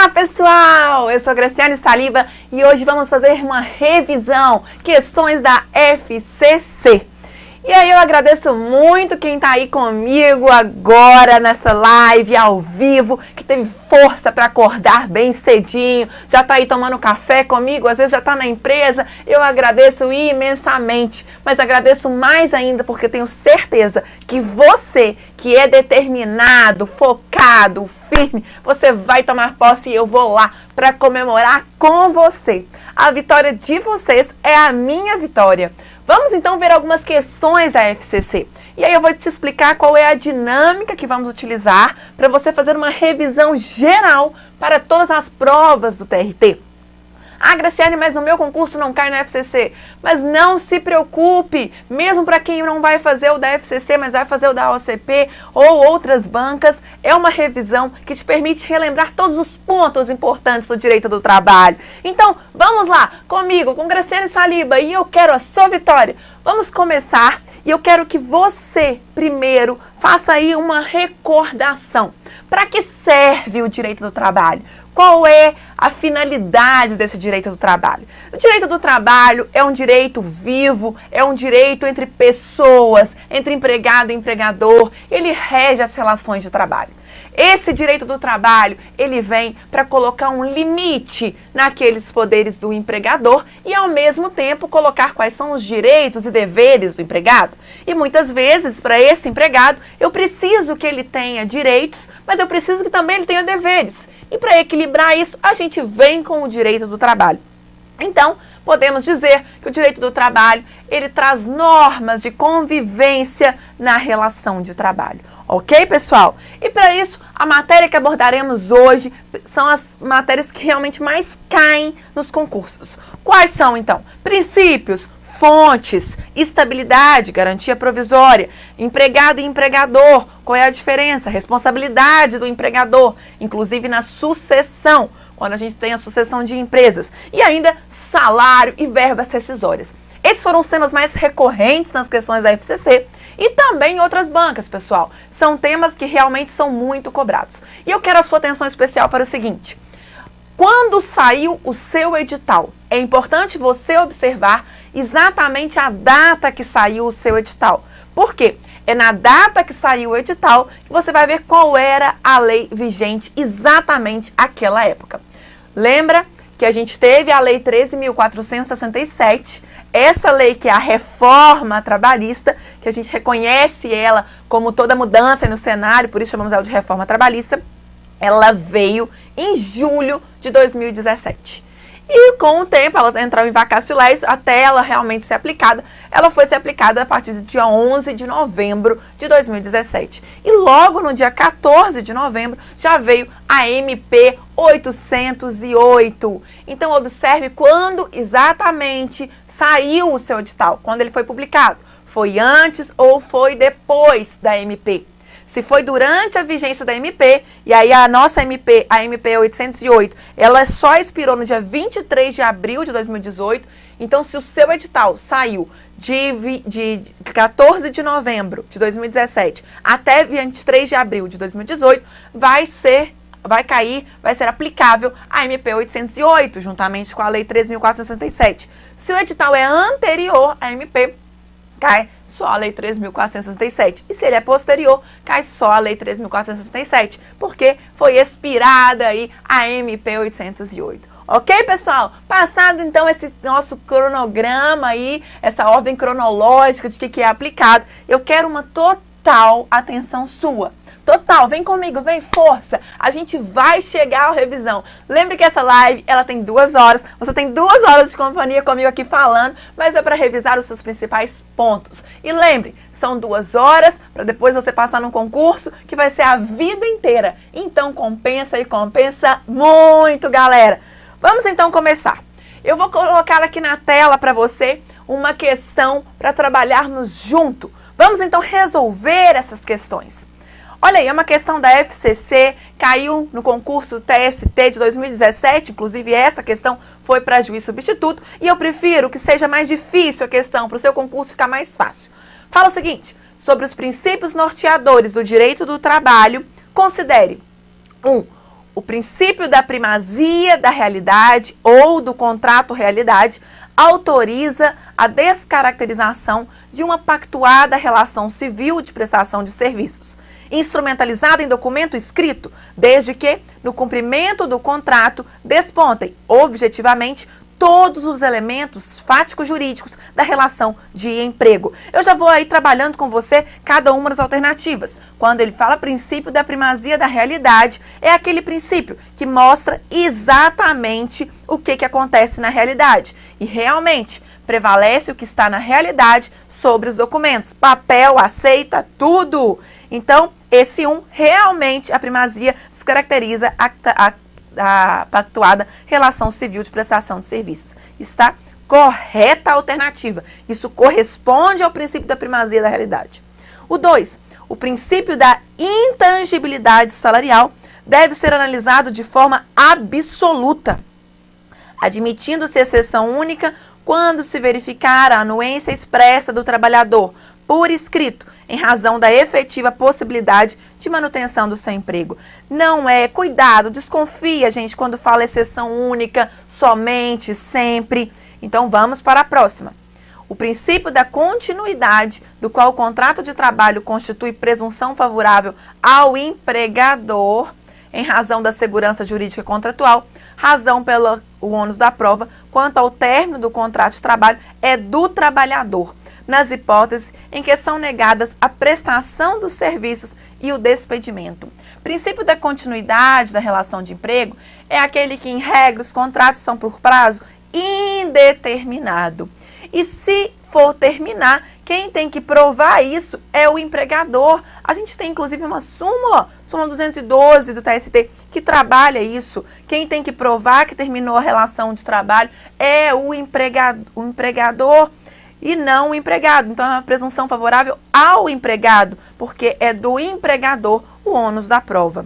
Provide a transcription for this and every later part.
Olá pessoal, eu sou Graciane Saliba e hoje vamos fazer uma revisão, questões da FCC. E aí eu agradeço muito quem tá aí comigo agora nessa live ao vivo, que teve força para acordar bem cedinho, já tá aí tomando café comigo, às vezes já tá na empresa. Eu agradeço imensamente, mas agradeço mais ainda porque tenho certeza que você, que é determinado, focado, firme, você vai tomar posse e eu vou lá para comemorar com você. A vitória de vocês é a minha vitória. Vamos então ver algumas questões da FCC. E aí eu vou te explicar qual é a dinâmica que vamos utilizar para você fazer uma revisão geral para todas as provas do TRT. Ah, Graciane, mas no meu concurso não cai na FCC. Mas não se preocupe, mesmo para quem não vai fazer o da FCC, mas vai fazer o da OCP ou outras bancas, é uma revisão que te permite relembrar todos os pontos importantes do direito do trabalho. Então, vamos lá, comigo, com Graciane Saliba, e eu quero a sua vitória. Vamos começar e eu quero que você, primeiro, faça aí uma recordação. Para que serve o direito do trabalho? Qual é a finalidade desse direito do trabalho? O direito do trabalho é um direito vivo, é um direito entre pessoas, entre empregado e empregador, ele rege as relações de trabalho. Esse direito do trabalho, ele vem para colocar um limite naqueles poderes do empregador e, ao mesmo tempo, colocar quais são os direitos e deveres do empregado. E, muitas vezes, para esse empregado, eu preciso que ele tenha direitos, mas eu preciso que também ele tenha deveres. E, para equilibrar isso, a gente vem com o direito do trabalho. Então, podemos dizer que o direito do trabalho, ele traz normas de convivência na relação de trabalho. Ok, pessoal? E para isso, a matéria que abordaremos hoje são as matérias que realmente mais caem nos concursos. Quais são, então? Princípios, fontes, estabilidade, garantia provisória, empregado e empregador, qual é a diferença? Responsabilidade do empregador, inclusive na sucessão, quando a gente tem a sucessão de empresas. E ainda salário e verbas rescisórias. Esses foram os temas mais recorrentes nas questões da FCC e também em outras bancas, pessoal. São temas que realmente são muito cobrados. E eu quero a sua atenção especial para o seguinte. Quando saiu o seu edital, é importante você observar exatamente a data que saiu o seu edital. Por quê? É na data que saiu o edital que você vai ver qual era a lei vigente exatamente naquela época. Lembra que a gente teve a Lei 13.467, essa lei que é a reforma trabalhista, que a gente reconhece ela como toda mudança no cenário, por isso chamamos ela de reforma trabalhista, ela veio em julho de 2017. E com o tempo, ela entrou em vacatio legis, até ela realmente ser aplicada, ela foi ser aplicada a partir do dia 11 de novembro de 2017. E logo no dia 14 de novembro, já veio a MP 808. Então, observe quando exatamente saiu o seu edital, quando ele foi publicado. Foi antes ou foi depois da MP? Se foi durante a vigência da MP, e aí a nossa MP, a MP 808, ela só expirou no dia 23 de abril de 2018, então se o seu edital saiu de 14 de novembro de 2017 até 23 de abril de 2018, vai ser aplicável a MP 808, juntamente com a Lei 13.467. Se o edital é anterior à MP, cai só a Lei 13.467. E se ele é posterior, cai só a Lei 13.467, porque foi expirada aí a MP 808. Ok, pessoal? Passado então esse nosso cronograma aí, essa ordem cronológica de que é aplicado, eu quero uma total atenção sua. Total, vem comigo, vem, força. A gente vai chegar à revisão. Lembre que essa live, ela tem 2 horas. Você tem 2 horas de companhia comigo aqui falando, mas é para revisar os seus principais pontos. E lembre, são 2 horas para depois você passar num concurso que vai ser a vida inteira. Então compensa e compensa muito, galera. Vamos então começar. Eu vou colocar aqui na tela para você uma questão para trabalharmos junto. Vamos então resolver essas questões. Olha aí, é uma questão da FCC, caiu no concurso TST de 2017, inclusive essa questão foi para juiz substituto, e eu prefiro que seja mais difícil a questão, para o seu concurso ficar mais fácil. Fala o seguinte, sobre os princípios norteadores do direito do trabalho, considere 1. O princípio da primazia da realidade ou do contrato-realidade autoriza a descaracterização de uma pactuada relação civil de prestação de serviços, instrumentalizada em documento escrito, desde que, no cumprimento do contrato, despontem objetivamente todos os elementos fático-jurídicos da relação de emprego. Eu já vou aí trabalhando com você cada uma das alternativas. Quando ele fala princípio da primazia da realidade, é aquele princípio que mostra exatamente o que acontece na realidade. E realmente prevalece o que está na realidade sobre os documentos. Papel, aceita, tudo. Então, esse realmente a primazia descaracteriza a pactuada relação civil de prestação de serviços. Está correta a alternativa. Isso corresponde ao princípio da primazia da realidade. O 2, o princípio da intangibilidade salarial deve ser analisado de forma absoluta, admitindo-se exceção única quando se verificar a anuência expressa do trabalhador, por escrito, em razão da efetiva possibilidade de manutenção do seu emprego. Não é, cuidado, desconfia, gente, quando fala exceção única, somente, sempre. Então, vamos para a próxima. O princípio da continuidade, do qual o contrato de trabalho constitui presunção favorável ao empregador, em razão da segurança jurídica contratual, razão pelo ônus da prova, quanto ao término do contrato de trabalho, é do trabalhador, nas hipóteses em que são negadas a prestação dos serviços e o despedimento. O princípio da continuidade da relação de emprego é aquele que, em regra, os contratos são por prazo indeterminado. E se for terminar, quem tem que provar isso é o empregador. A gente tem, inclusive, uma súmula 212 do TST, que trabalha isso. Quem tem que provar que terminou a relação de trabalho é o empregador e não o empregado. Então, é uma presunção favorável ao empregado, porque é do empregador o ônus da prova.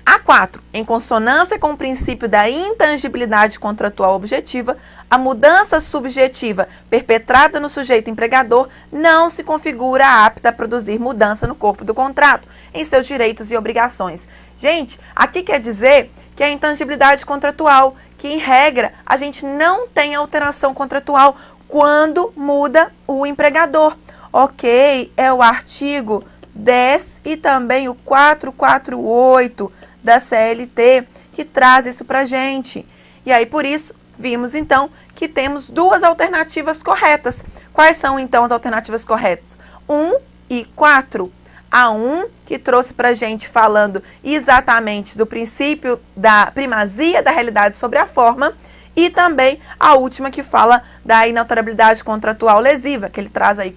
A4. Em consonância com o princípio da intangibilidade contratual objetiva, a mudança subjetiva perpetrada no sujeito empregador não se configura apta a produzir mudança no corpo do contrato, em seus direitos e obrigações. Gente, aqui quer dizer que a intangibilidade contratual, que em regra a gente não tem alteração contratual quando muda o empregador. Ok, é o artigo 10 e também o 448 da CLT que traz isso pra gente. E aí, por isso, vimos então que temos duas alternativas corretas. Quais são então as alternativas corretas? 1 e 4. A 1, que trouxe pra gente falando exatamente do princípio da primazia da realidade sobre a forma, e também a última que fala da inalterabilidade contratual lesiva, que ele traz aí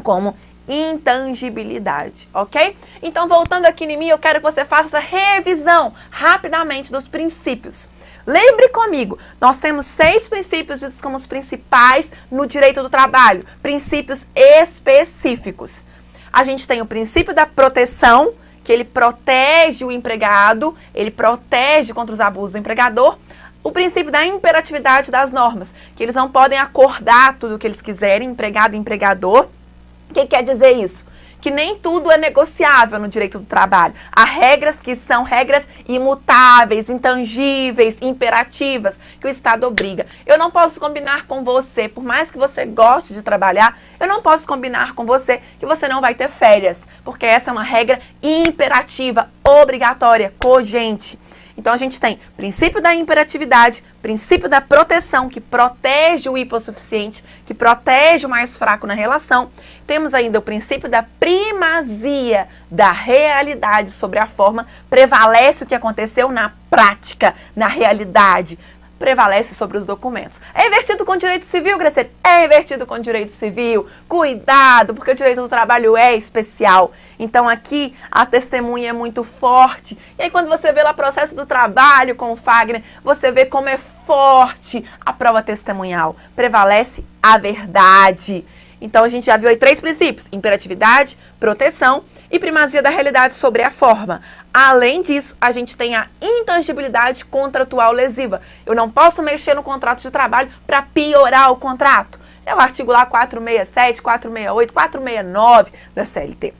como intangibilidade, ok? Então, voltando aqui em mim, eu quero que você faça essa revisão rapidamente dos princípios. Lembre comigo, nós temos 6 princípios ditos como os principais no direito do trabalho, princípios específicos. A gente tem o princípio da proteção, que ele protege o empregado, ele protege contra os abusos do empregador. O princípio da imperatividade das normas, que eles não podem acordar tudo o que eles quiserem, empregado e empregador. O que quer dizer isso? Que nem tudo é negociável no direito do trabalho. Há regras que são regras imutáveis, intangíveis, imperativas, que o Estado obriga. Eu não posso combinar com você, por mais que você goste de trabalhar, eu não posso combinar com você que você não vai ter férias, porque essa é uma regra imperativa, obrigatória, cogente. Então, a gente tem princípio da imperatividade, princípio da proteção, que protege o hipossuficiente, que protege o mais fraco na relação. Temos ainda o princípio da primazia da realidade sobre a forma, prevalece o que aconteceu na prática, na realidade, prevalece sobre os documentos. É invertido com o direito civil, Graciele? É invertido com o direito civil. Cuidado, porque o direito do trabalho é especial. Então, aqui, a testemunha é muito forte. E aí, quando você vê lá o processo do trabalho com o Fagner, você vê como é forte a prova testemunhal. Prevalece a verdade. Então, a gente já viu aí 3 princípios: imperatividade, proteção e primazia da realidade sobre a forma. Além disso, a gente tem a intangibilidade contratual lesiva. Eu não posso mexer no contrato de trabalho para piorar o contrato. É o artigo lá 467, 468, 469 da CLT.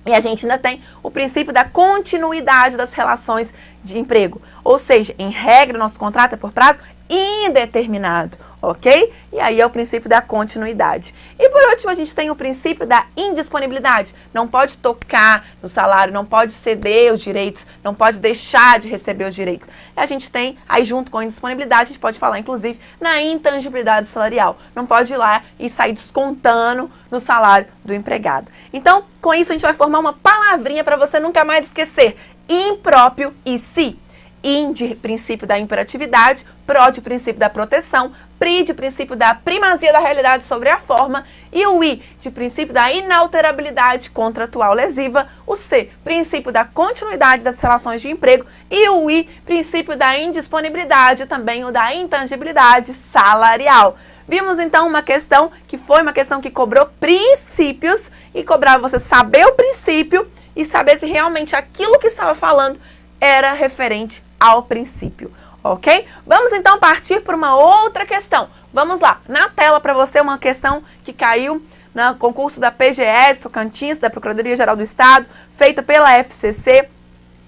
E a gente ainda tem o princípio da continuidade das relações de emprego. Ou seja, em regra, o nosso contrato é por prazo indeterminado, ok? E aí é o princípio da continuidade. E por último, a gente tem o princípio da indisponibilidade. Não pode tocar no salário, não pode ceder os direitos, não pode deixar de receber os direitos. E a gente tem, aí junto com a indisponibilidade, a gente pode falar, inclusive, na intangibilidade salarial. Não pode ir lá e sair descontando no salário do empregado. Então, com isso, a gente vai formar uma palavrinha para você nunca mais esquecer. Impróprio e si. In de princípio da imperatividade, pró de princípio da proteção, pri de princípio da primazia da realidade sobre a forma e o i de princípio da inalterabilidade contratual lesiva, o c, princípio da continuidade das relações de emprego e o i, princípio da indisponibilidade, também o da intangibilidade salarial. Vimos então uma questão que foi uma questão que cobrou princípios e cobrava você saber o princípio e saber se realmente aquilo que estava falando era referente ao princípio, ok? Vamos então partir para uma outra questão. Vamos lá, na tela para você uma questão que caiu no concurso da PGS, Tocantins, da Procuradoria-Geral do Estado, feita pela FCC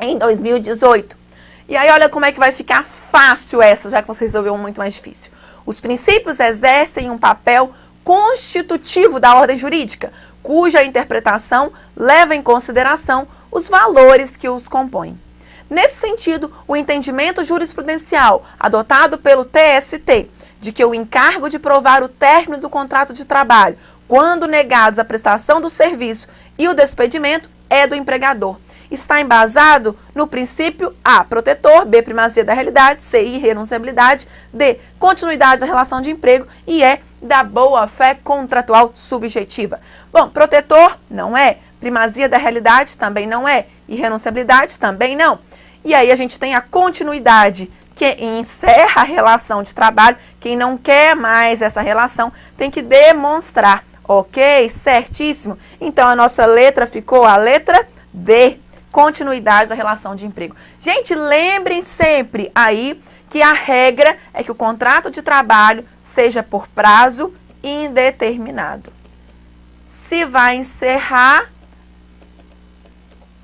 em 2018. E aí olha como é que vai ficar fácil essa, já que você resolveu um muito mais difícil. Os princípios exercem um papel constitutivo da ordem jurídica, cuja interpretação leva em consideração os valores que os compõem. Nesse sentido, o entendimento jurisprudencial adotado pelo TST de que o encargo de provar o término do contrato de trabalho, quando negados a prestação do serviço e o despedimento, é do empregador. Está embasado no princípio A, protetor, B, primazia da realidade, C, irrenunciabilidade, D, continuidade da relação de emprego e E, da boa-fé contratual subjetiva. Bom, protetor não é, primazia da realidade também não é, irrenunciabilidade também não. E aí a gente tem a continuidade, que encerra a relação de trabalho. Quem não quer mais essa relação tem que demonstrar, ok? Certíssimo. Então a nossa letra ficou a letra D, continuidade da relação de emprego. Gente, lembrem sempre aí que a regra é que o contrato de trabalho seja por prazo indeterminado. Se vai encerrar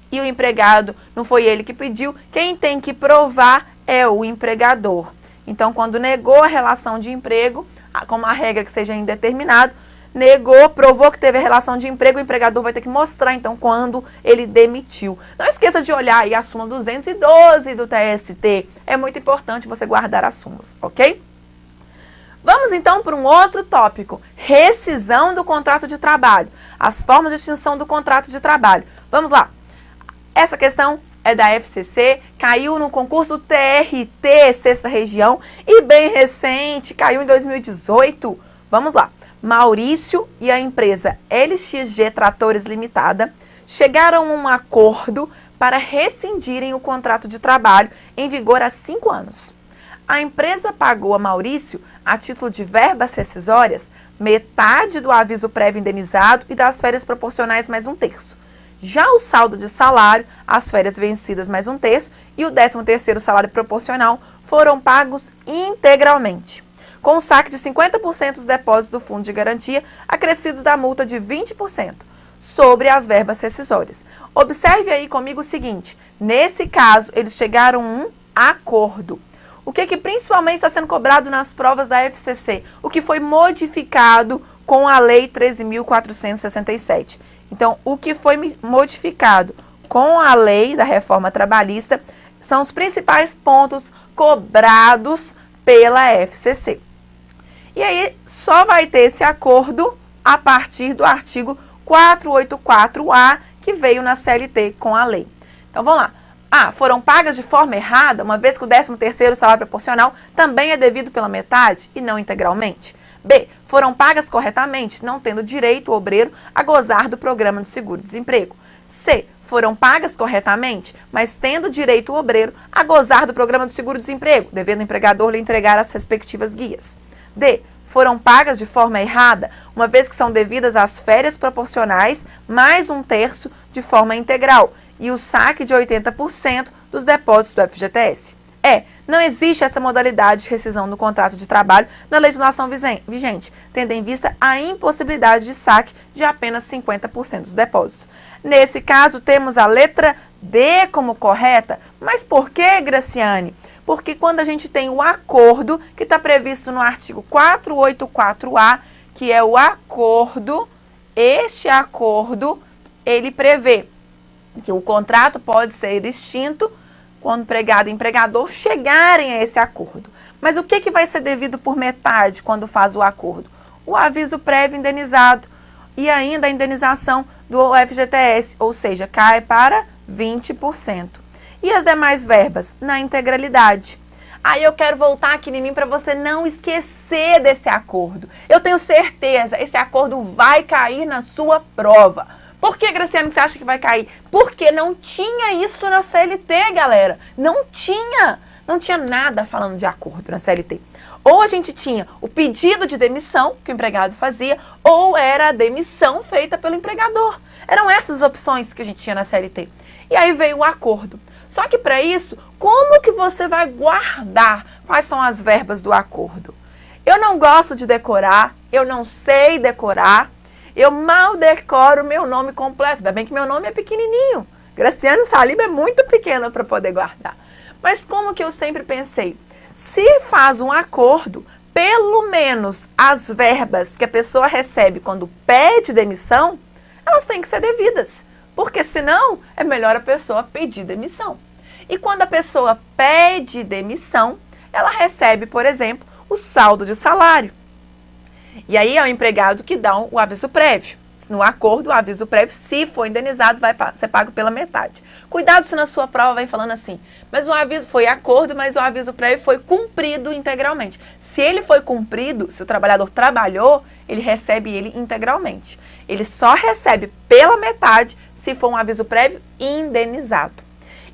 e o empregado não foi ele que pediu, quem tem que provar é o empregador. Então, quando negou a relação de emprego, como a regra que seja indeterminado, negou, provou que teve a relação de emprego, o empregador vai ter que mostrar, então, quando ele demitiu. Não esqueça de olhar aí a súmula 212 do TST. É muito importante você guardar as súmulas, ok? Vamos então para um outro tópico, rescisão do contrato de trabalho, as formas de extinção do contrato de trabalho. Vamos lá. Essa questão é da FCC, caiu no concurso TRT, sexta região, e bem recente, caiu em 2018. Vamos lá. Maurício e a empresa LXG Tratores Limitada chegaram a um acordo para rescindirem o contrato de trabalho em vigor há 5 anos. A empresa pagou a Maurício, a título de verbas rescisórias, metade do aviso prévio indenizado e das férias proporcionais mais 1/3. Já o saldo de salário, as férias vencidas mais 1/3 e o 13º salário proporcional foram pagos integralmente, com o saque de 50% dos depósitos do fundo de garantia, acrescidos da multa de 20% sobre as verbas rescisórias. Observe aí comigo o seguinte, nesse caso eles chegaram a um acordo. O que principalmente está sendo cobrado nas provas da FCC? O que foi modificado com a Lei 13.467. Então, o que foi modificado com a lei da reforma trabalhista são os principais pontos cobrados pela FCC. E aí, só vai ter esse acordo a partir do artigo 484A, que veio na CLT com a lei. Então, vamos lá. A, foram pagas de forma errada, uma vez que o 13º salário proporcional também é devido pela metade e não integralmente. B, foram pagas corretamente, não tendo direito o obreiro a gozar do programa de seguro-desemprego. C, foram pagas corretamente, mas tendo direito o obreiro a gozar do programa de seguro-desemprego, devendo o empregador lhe entregar as respectivas guias. D, foram pagas de forma errada, uma vez que são devidas às férias proporcionais, mais 1/3 de forma integral, e o saque de 80% dos depósitos do FGTS. Não existe essa modalidade de rescisão do contrato de trabalho na legislação vigente, tendo em vista a impossibilidade de saque de apenas 50% dos depósitos. Nesse caso, temos a letra D como correta. Mas por que, Graciane? Porque quando a gente tem o acordo, que está previsto no artigo 484A, que é o acordo, este acordo, ele prevê que o contrato pode ser extinto quando empregado e empregador chegarem a esse acordo. Mas o que vai ser devido por metade quando faz o acordo? O aviso prévio indenizado e ainda a indenização do FGTS, ou seja, cai para 20%. E as demais verbas? Na integralidade. Aí eu quero voltar aqui em mim para você não esquecer desse acordo. Eu tenho certeza, esse acordo vai cair na sua prova. Por que, Graciane, você acha que vai cair? Porque não tinha isso na CLT, galera. Não tinha nada falando de acordo na CLT. Ou a gente tinha o pedido de demissão que o empregado fazia, ou era a demissão feita pelo empregador. Eram essas opções que a gente tinha na CLT. E aí veio o acordo. Só que para isso, como que você vai guardar quais são as verbas do acordo? Eu não gosto de decorar, eu não sei decorar, eu mal decoro o meu nome completo. Ainda bem que meu nome é pequenininho. Graciane Saliba é muito pequena para poder guardar. Mas como que eu sempre pensei? Se faz um acordo, pelo menos as verbas que a pessoa recebe quando pede demissão, elas têm que ser devidas. Porque senão é melhor a pessoa pedir demissão. E quando a pessoa pede demissão, ela recebe, por exemplo, o saldo de salário. E aí é o empregado que dá o aviso prévio. No acordo, o aviso prévio, se for indenizado, vai ser pago pela metade. Cuidado se na sua prova vem falando assim, mas o aviso foi acordo, mas o aviso prévio foi cumprido integralmente. Se ele foi cumprido, se o trabalhador trabalhou, ele recebe ele integralmente. Ele só recebe pela metade se for um aviso prévio indenizado.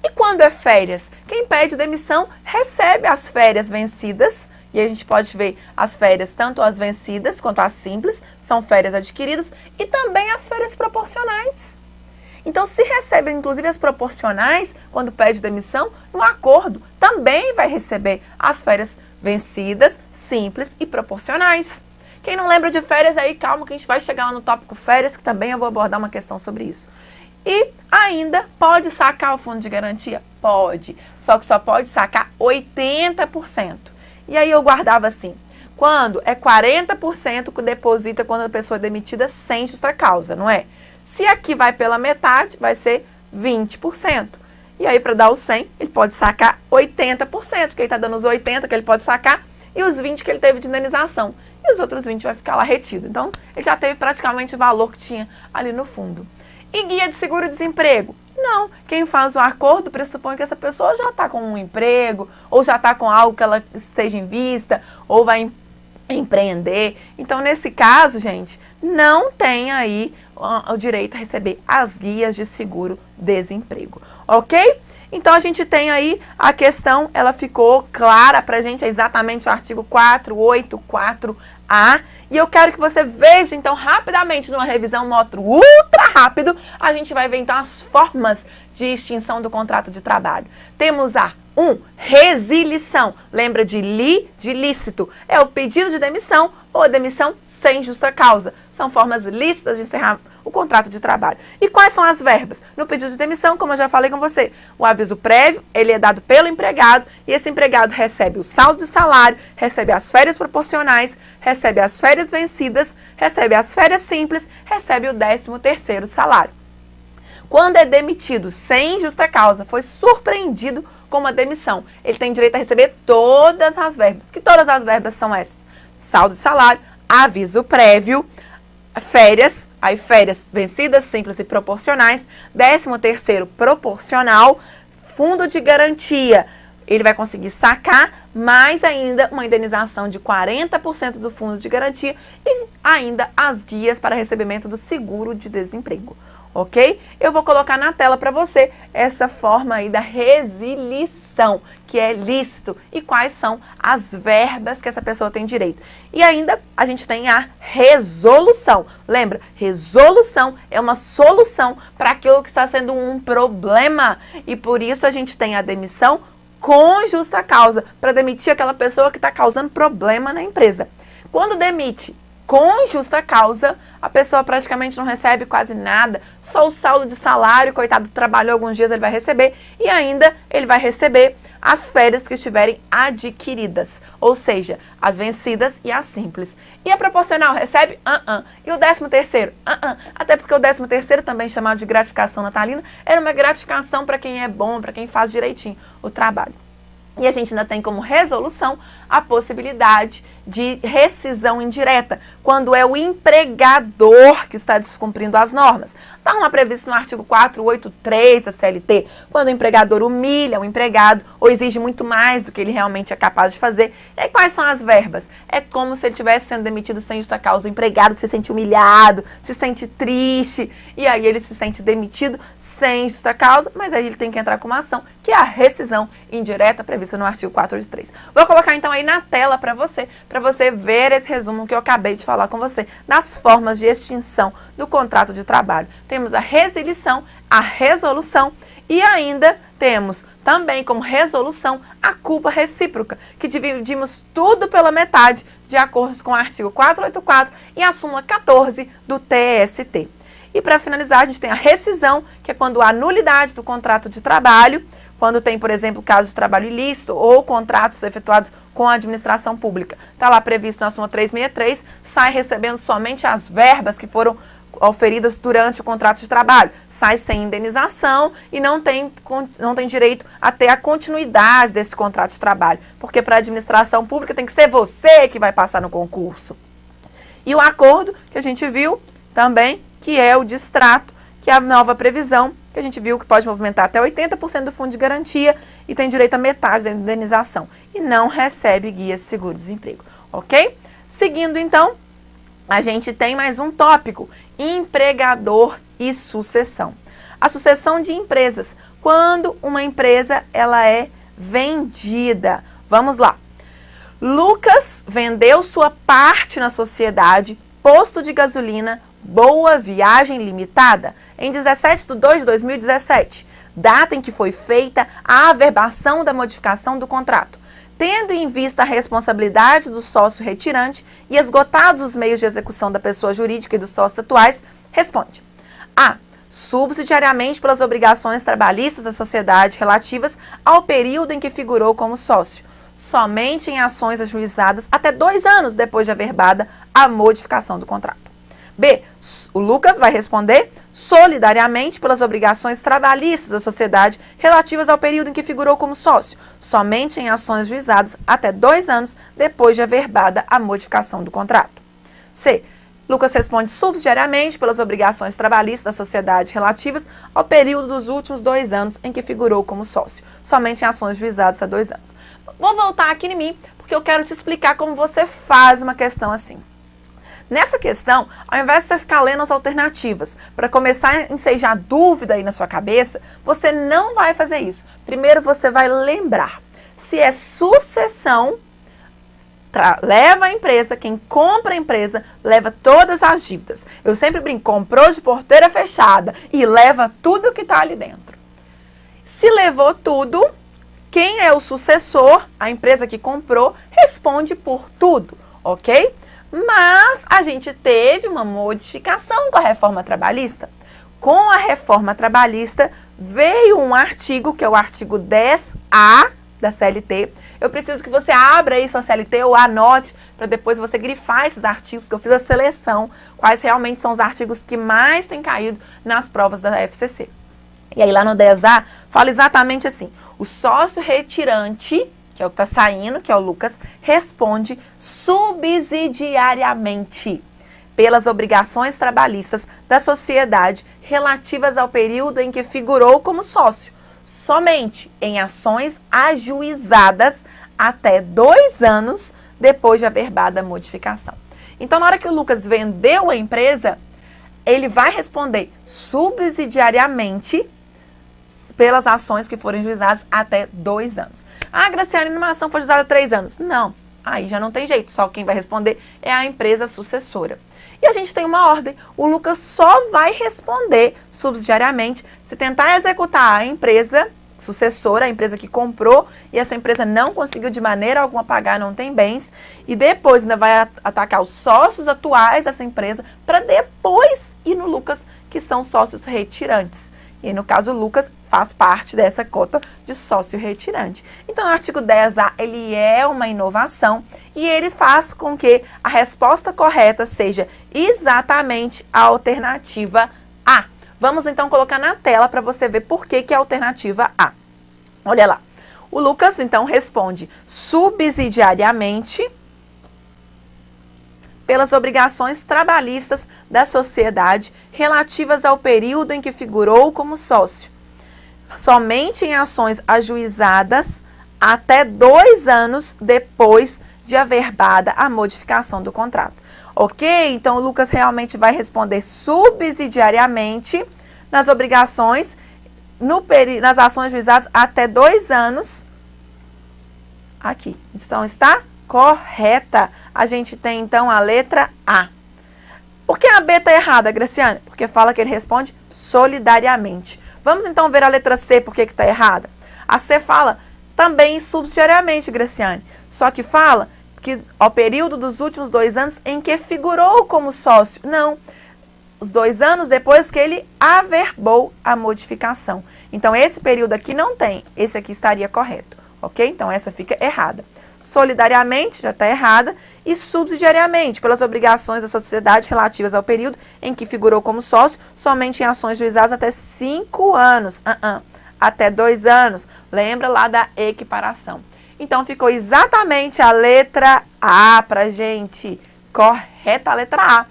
E quando é férias? Quem pede demissão recebe as férias vencidas. E a gente pode ver as férias, tanto as vencidas quanto as simples, são férias adquiridas, e também as férias proporcionais. Então, se recebe, inclusive, as proporcionais, quando pede demissão, no acordo, também vai receber as férias vencidas, simples e proporcionais. Quem não lembra de férias, aí calma que a gente vai chegar lá no tópico férias, que também eu vou abordar uma questão sobre isso. E ainda pode sacar o fundo de garantia? Pode, só que só pode sacar 80%. E aí eu guardava assim, quando é 40% que deposita quando a pessoa é demitida sem justa causa, não é? Se aqui vai pela metade, vai ser 20%. E aí para dar o 100, ele pode sacar 80%, porque ele está dando os 80% que ele pode sacar e os 20% que ele teve de indenização. E os outros 20% vai ficar lá retido. Então, ele já teve praticamente o valor que tinha ali no fundo. E guia de seguro-desemprego? Não, quem faz o acordo pressupõe que essa pessoa já está com um emprego, ou já está com algo que ela esteja em vista, ou vai empreender. Então, nesse caso, gente, não tem aí o direito a receber as guias de seguro-desemprego, ok? Então, a gente tem aí a questão, ela ficou clara pra gente, é exatamente o artigo 484A. E eu quero que você veja, então, rapidamente, numa revisão moto ultra rápido, a gente vai ver, então, as formas de extinção do contrato de trabalho. Temos a 1, resilição. Lembra de lícito. É o pedido de demissão ou a demissão sem justa causa. São formas lícitas de encerrar o contrato de trabalho. E quais são as verbas? No pedido de demissão, como eu já falei com você, o aviso prévio, ele é dado pelo empregado e esse empregado recebe o saldo de salário, recebe as férias proporcionais, recebe as férias vencidas, recebe as férias simples, recebe o 13º salário. Quando é demitido sem justa causa, foi surpreendido com uma demissão, ele tem direito a receber todas as verbas. Que todas as verbas são essas? Saldo de salário, aviso prévio, férias, aí férias vencidas, simples e proporcionais, 13º proporcional, fundo de garantia, ele vai conseguir sacar, mais ainda uma indenização de 40% do fundo de garantia e ainda as guias para recebimento do seguro de desemprego, ok? Eu vou colocar na tela para você essa forma aí da resilição, que é lícito, e quais são as verbas que essa pessoa tem direito. E ainda a gente tem a resolução. Lembra? Resolução é uma solução para aquilo que está sendo um problema. E por isso a gente tem a demissão com justa causa, para demitir aquela pessoa que está causando problema na empresa. Quando demite com justa causa, a pessoa praticamente não recebe quase nada, só o saldo de salário, coitado, trabalhou alguns dias, ele vai receber, e ainda ele vai receber as férias que estiverem adquiridas, ou seja, as vencidas e as simples. E a proporcional recebe? E o 13º? Até porque o 13º, também chamado de gratificação natalina, era uma gratificação para quem é bom, para quem faz direitinho o trabalho. E a gente ainda tem como resolução a possibilidade de rescisão indireta, quando é o empregador que está descumprindo as normas. Está lá previsto no artigo 483 da CLT, quando o empregador humilha o empregado ou exige muito mais do que ele realmente é capaz de fazer. E aí, quais são as verbas? É como se ele estivesse sendo demitido sem justa causa. O empregado se sente humilhado, se sente triste, e aí ele se sente demitido sem justa causa, mas aí ele tem que entrar com uma ação, que é a rescisão indireta prevista no artigo 483. Vou colocar então aí na tela para você ver esse resumo que eu acabei de falar com você, das formas de extinção do contrato de trabalho. Temos a resilição, a resolução e ainda temos também como resolução a culpa recíproca, que dividimos tudo pela metade, de acordo com o artigo 484 e a súmula 14 do TST. E para finalizar, a gente tem a rescisão, que é quando há nulidade do contrato de trabalho, quando tem, por exemplo, caso de trabalho ilícito ou contratos efetuados com a administração pública. Está lá previsto na súmula 363, sai recebendo somente as verbas que foram oferidas durante o contrato de trabalho. Sai sem indenização e não tem direito a ter a continuidade desse contrato de trabalho, porque para a administração pública tem que ser você que vai passar no concurso. E o acordo que a gente viu também, que é o distrato, que é a nova previsão, que a gente viu que pode movimentar até 80% do fundo de garantia e tem direito a metade da indenização. E não recebe guia de seguro-desemprego, ok? Seguindo, então, a gente tem mais um tópico, empregador e sucessão. A sucessão de empresas, quando uma empresa ela é vendida. Vamos lá. Lucas vendeu sua parte na sociedade, posto de gasolina, Boa Viagem Limitada, em 17/2/2017, data em que foi feita a averbação da modificação do contrato. Tendo em vista a responsabilidade do sócio retirante e esgotados os meios de execução da pessoa jurídica e dos sócios atuais, responde: A. Subsidiariamente pelas obrigações trabalhistas da sociedade relativas ao período em que figurou como sócio, somente em ações ajuizadas até 2 anos depois de averbada a modificação do contrato. B. O Lucas vai responder solidariamente pelas obrigações trabalhistas da sociedade relativas ao período em que figurou como sócio, somente em ações juizadas até 2 anos depois de averbada a modificação do contrato. C. Lucas responde subsidiariamente pelas obrigações trabalhistas da sociedade relativas ao período dos últimos 2 anos em que figurou como sócio, somente em ações juizadas até 2 anos. Vou voltar aqui em mim, porque eu quero te explicar como você faz uma questão assim. Nessa questão, ao invés de você ficar lendo as alternativas, para começar a ensejar dúvida aí na sua cabeça, você não vai fazer isso. Primeiro você vai lembrar. Se é sucessão, leva a empresa, quem compra a empresa, leva todas as dívidas. Eu sempre brinco, comprou de porteira fechada e leva tudo que está ali dentro. Se levou tudo, quem é o sucessor, a empresa que comprou, responde por tudo, ok? Mas a gente teve uma modificação com a reforma trabalhista. Com a reforma trabalhista veio um artigo, que é o artigo 10A da CLT. Eu preciso que você abra aí sua CLT ou anote para depois você grifar esses artigos, que eu fiz a seleção, quais realmente são os artigos que mais têm caído nas provas da FCC. E aí lá no 10A fala exatamente assim: o sócio retirante, que é o que está saindo, que é o Lucas, responde subsidiariamente pelas obrigações trabalhistas da sociedade relativas ao período em que figurou como sócio, somente em ações ajuizadas até 2 anos depois de averbada a modificação. Então, na hora que o Lucas vendeu a empresa, ele vai responder subsidiariamente pelas ações que forem juizadas até 2 anos. Ah, Graciane, numa ação foi juizada 3 anos. Não, aí já não tem jeito, só quem vai responder é a empresa sucessora. E a gente tem uma ordem, o Lucas só vai responder subsidiariamente se tentar executar a empresa sucessora, a empresa que comprou, e essa empresa não conseguiu de maneira alguma pagar, não tem bens, e depois ainda vai atacar os sócios atuais dessa empresa, para depois ir no Lucas, que são sócios retirantes. E no caso, o Lucas faz parte dessa cota de sócio retirante. Então, o artigo 10A, ele é uma inovação e ele faz com que a resposta correta seja exatamente a alternativa A. Vamos, então, colocar na tela para você ver por que é a alternativa A. Olha lá. O Lucas, então, responde subsidiariamente pelas obrigações trabalhistas da sociedade relativas ao período em que figurou como sócio, somente em ações ajuizadas até 2 anos depois de averbada a modificação do contrato. Ok? Então, o Lucas realmente vai responder subsidiariamente nas obrigações, nas ações ajuizadas até 2 anos. Aqui. Então, está correta. A gente tem, então, a letra A. Por que a B está errada, Graciane? Porque fala que ele responde solidariamente. Vamos, então, ver a letra C, por que está errada? A C fala também subsidiariamente, Graciane. Só que fala que ao período dos últimos 2 anos em que figurou como sócio. Não. Os 2 anos depois que ele averbou a modificação. Então, esse período aqui não tem. Esse aqui estaria correto. Ok? Então, essa fica errada. Solidariamente, já está errada, e subsidiariamente, pelas obrigações da sociedade relativas ao período em que figurou como sócio, somente em ações juizadas até 5 anos, até 2 anos. Lembra lá da equiparação. Então, ficou exatamente a letra A pra gente. Correta a letra A.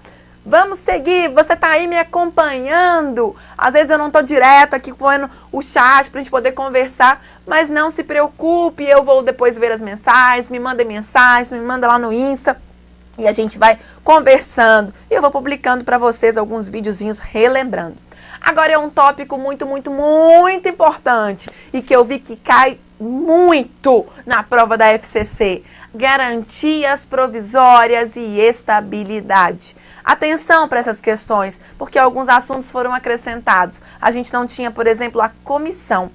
Vamos seguir, você tá aí me acompanhando. Às vezes eu não tô direto aqui vendo o chat pra gente poder conversar, mas não se preocupe, eu vou depois ver as mensagens, me manda lá no Insta e a gente vai conversando. E eu vou publicando para vocês alguns videozinhos relembrando. Agora é um tópico muito importante e que eu vi que cai muito na prova da FCC. Garantias provisórias e estabilidade. Atenção para essas questões, porque alguns assuntos foram acrescentados. A gente não tinha, por exemplo, a comissão.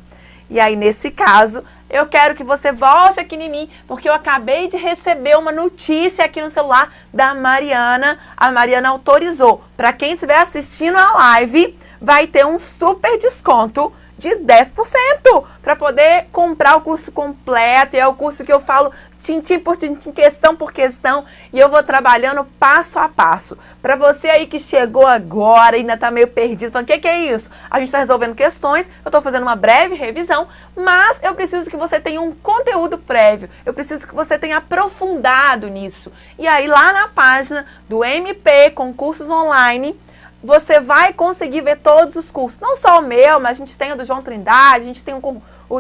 E aí, nesse caso, eu quero que você volte aqui em mim, porque eu acabei de receber uma notícia aqui no celular da Mariana. A Mariana autorizou. Para quem estiver assistindo a live, vai ter um super desconto de 10% para poder comprar o curso completo. E é o curso que eu falo tintim por tintim, questão por questão, e eu vou trabalhando passo a passo. Para você aí que chegou agora e ainda está meio perdido, falando, o que é isso? A gente está resolvendo questões, eu estou fazendo uma breve revisão, mas eu preciso que você tenha um conteúdo prévio, eu preciso que você tenha aprofundado nisso. E aí lá na página do MP Concursos Online, você vai conseguir ver todos os cursos. Não só o meu, mas a gente tem o do João Trindade, a gente tem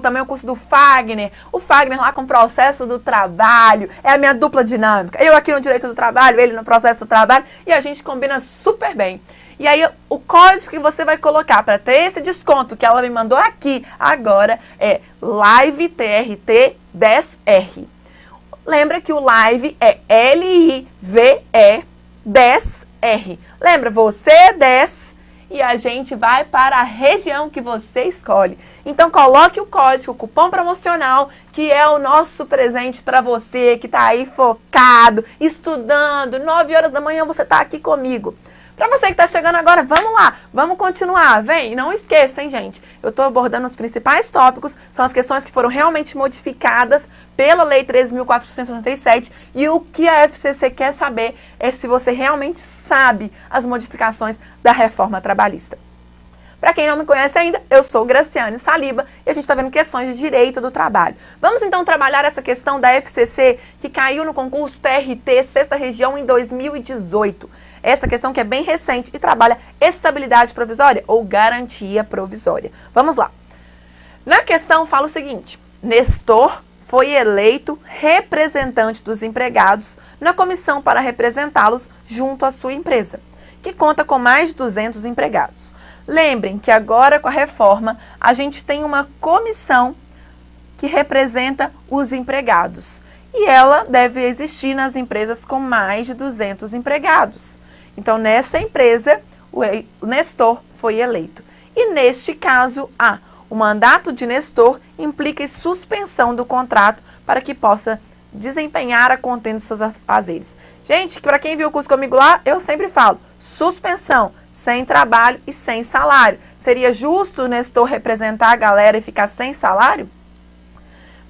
também o curso do Fagner. O Fagner lá com o processo do trabalho. É a minha dupla dinâmica. Eu aqui no direito do trabalho, ele no processo do trabalho. E a gente combina super bem. E aí o código que você vai colocar para ter esse desconto que ela me mandou aqui agora é LiveTRT10R. Lembra que o Live é L-I-V-E 10R. Lembra, você desce e a gente vai para a região que você escolhe. Então, coloque o código, o cupom promocional, que é o nosso presente para você que está aí focado, estudando. 9 horas da manhã você está aqui comigo. Para você que está chegando agora, vamos lá, vamos continuar, vem. E não esqueça, hein, gente, eu estou abordando os principais tópicos, são as questões que foram realmente modificadas pela Lei 13.467 e o que a FCC quer saber é se você realmente sabe as modificações da reforma trabalhista. Para quem não me conhece ainda, eu sou Graciane Saliba e a gente está vendo questões de direito do trabalho. Vamos então trabalhar essa questão da FCC que caiu no concurso TRT, 6ª Região, em 2018. Essa questão que é bem recente e trabalha estabilidade provisória ou garantia provisória. Vamos lá. Na questão fala o seguinte: Nestor foi eleito representante dos empregados na comissão para representá-los junto à sua empresa, que conta com mais de 200 empregados. Lembrem que agora com a reforma a gente tem uma comissão que representa os empregados e ela deve existir nas empresas com mais de 200 empregados. Então, nessa empresa, o Nestor foi eleito. E neste caso, O mandato de Nestor implica em suspensão do contrato para que possa desempenhar a contento dos seus afazeres. Gente, para quem viu o curso comigo lá, eu sempre falo, suspensão, sem trabalho e sem salário. Seria justo o Nestor representar a galera e ficar sem salário?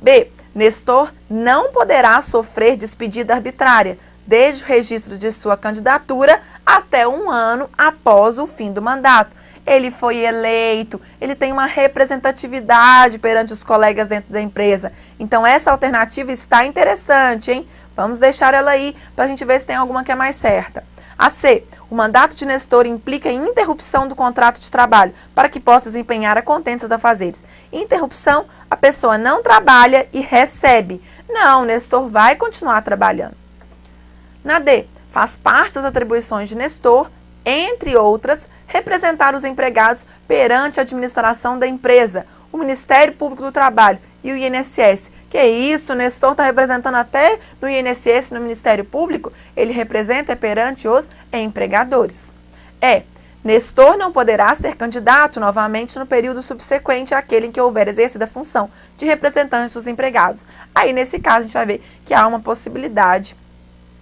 B. Nestor não poderá sofrer despedida arbitrária, desde o registro de sua candidatura até 1 ano após o fim do mandato. Ele foi eleito, ele tem uma representatividade perante os colegas dentro da empresa. Então, essa alternativa está interessante, hein? Vamos deixar ela aí para a gente ver se tem alguma que é mais certa. A C. O mandato de Nestor implica em interrupção do contrato de trabalho para que possa desempenhar a contento dos afazeres. Interrupção, a pessoa não trabalha e recebe. Não, Nestor vai continuar trabalhando. Na D. Faz parte das atribuições de Nestor, entre outras, representar os empregados perante a administração da empresa, o Ministério Público do Trabalho e o INSS. Que isso, o Nestor está representando até no INSS, no Ministério Público, ele representa perante os empregadores. Nestor não poderá ser candidato novamente no período subsequente àquele em que houver exercido a função de representante dos empregados. Aí, nesse caso, a gente vai ver que há uma possibilidade,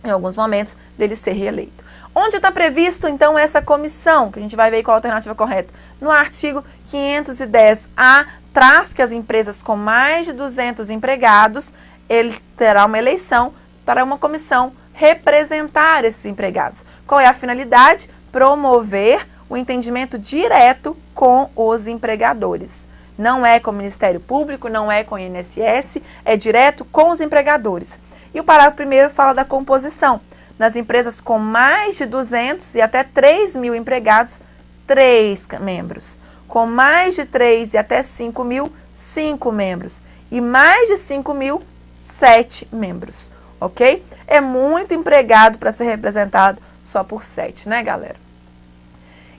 em alguns momentos, dele ser reeleito. Onde está previsto, então, essa comissão? Que a gente vai ver qual a alternativa correta. No artigo 510A, traz que as empresas com mais de 200 empregados, ele terá uma eleição para uma comissão representar esses empregados. Qual é a finalidade? Promover o entendimento direto com os empregadores. Não é com o Ministério Público, não é com o INSS, é direto com os empregadores. E o parágrafo 1º fala da composição. Nas empresas com mais de 200 e até 3.000 empregados, 3 membros. Com mais de 3 e até 5.000, 5 membros. E mais de 5.000, 7 membros. Ok? É muito empregado para ser representado só por 7, né, galera?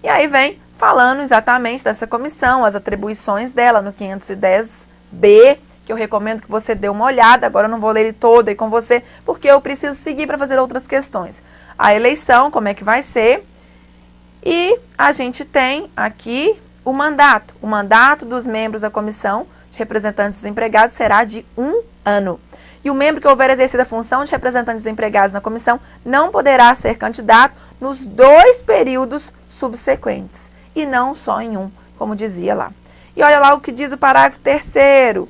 E aí vem falando exatamente dessa comissão, as atribuições dela no 510B, que eu recomendo que você dê uma olhada. Agora eu não vou ler ele todo aí com você, porque eu preciso seguir para fazer outras questões. A eleição, como é que vai ser? E a gente tem aqui o mandato. O mandato dos membros da comissão de representantes dos empregados será de 1 ano. E o membro que houver exercido a função de representante dos empregados na comissão não poderá ser candidato nos 2 períodos subsequentes, e não só em um, como dizia lá. E olha lá o que diz o parágrafo 3º.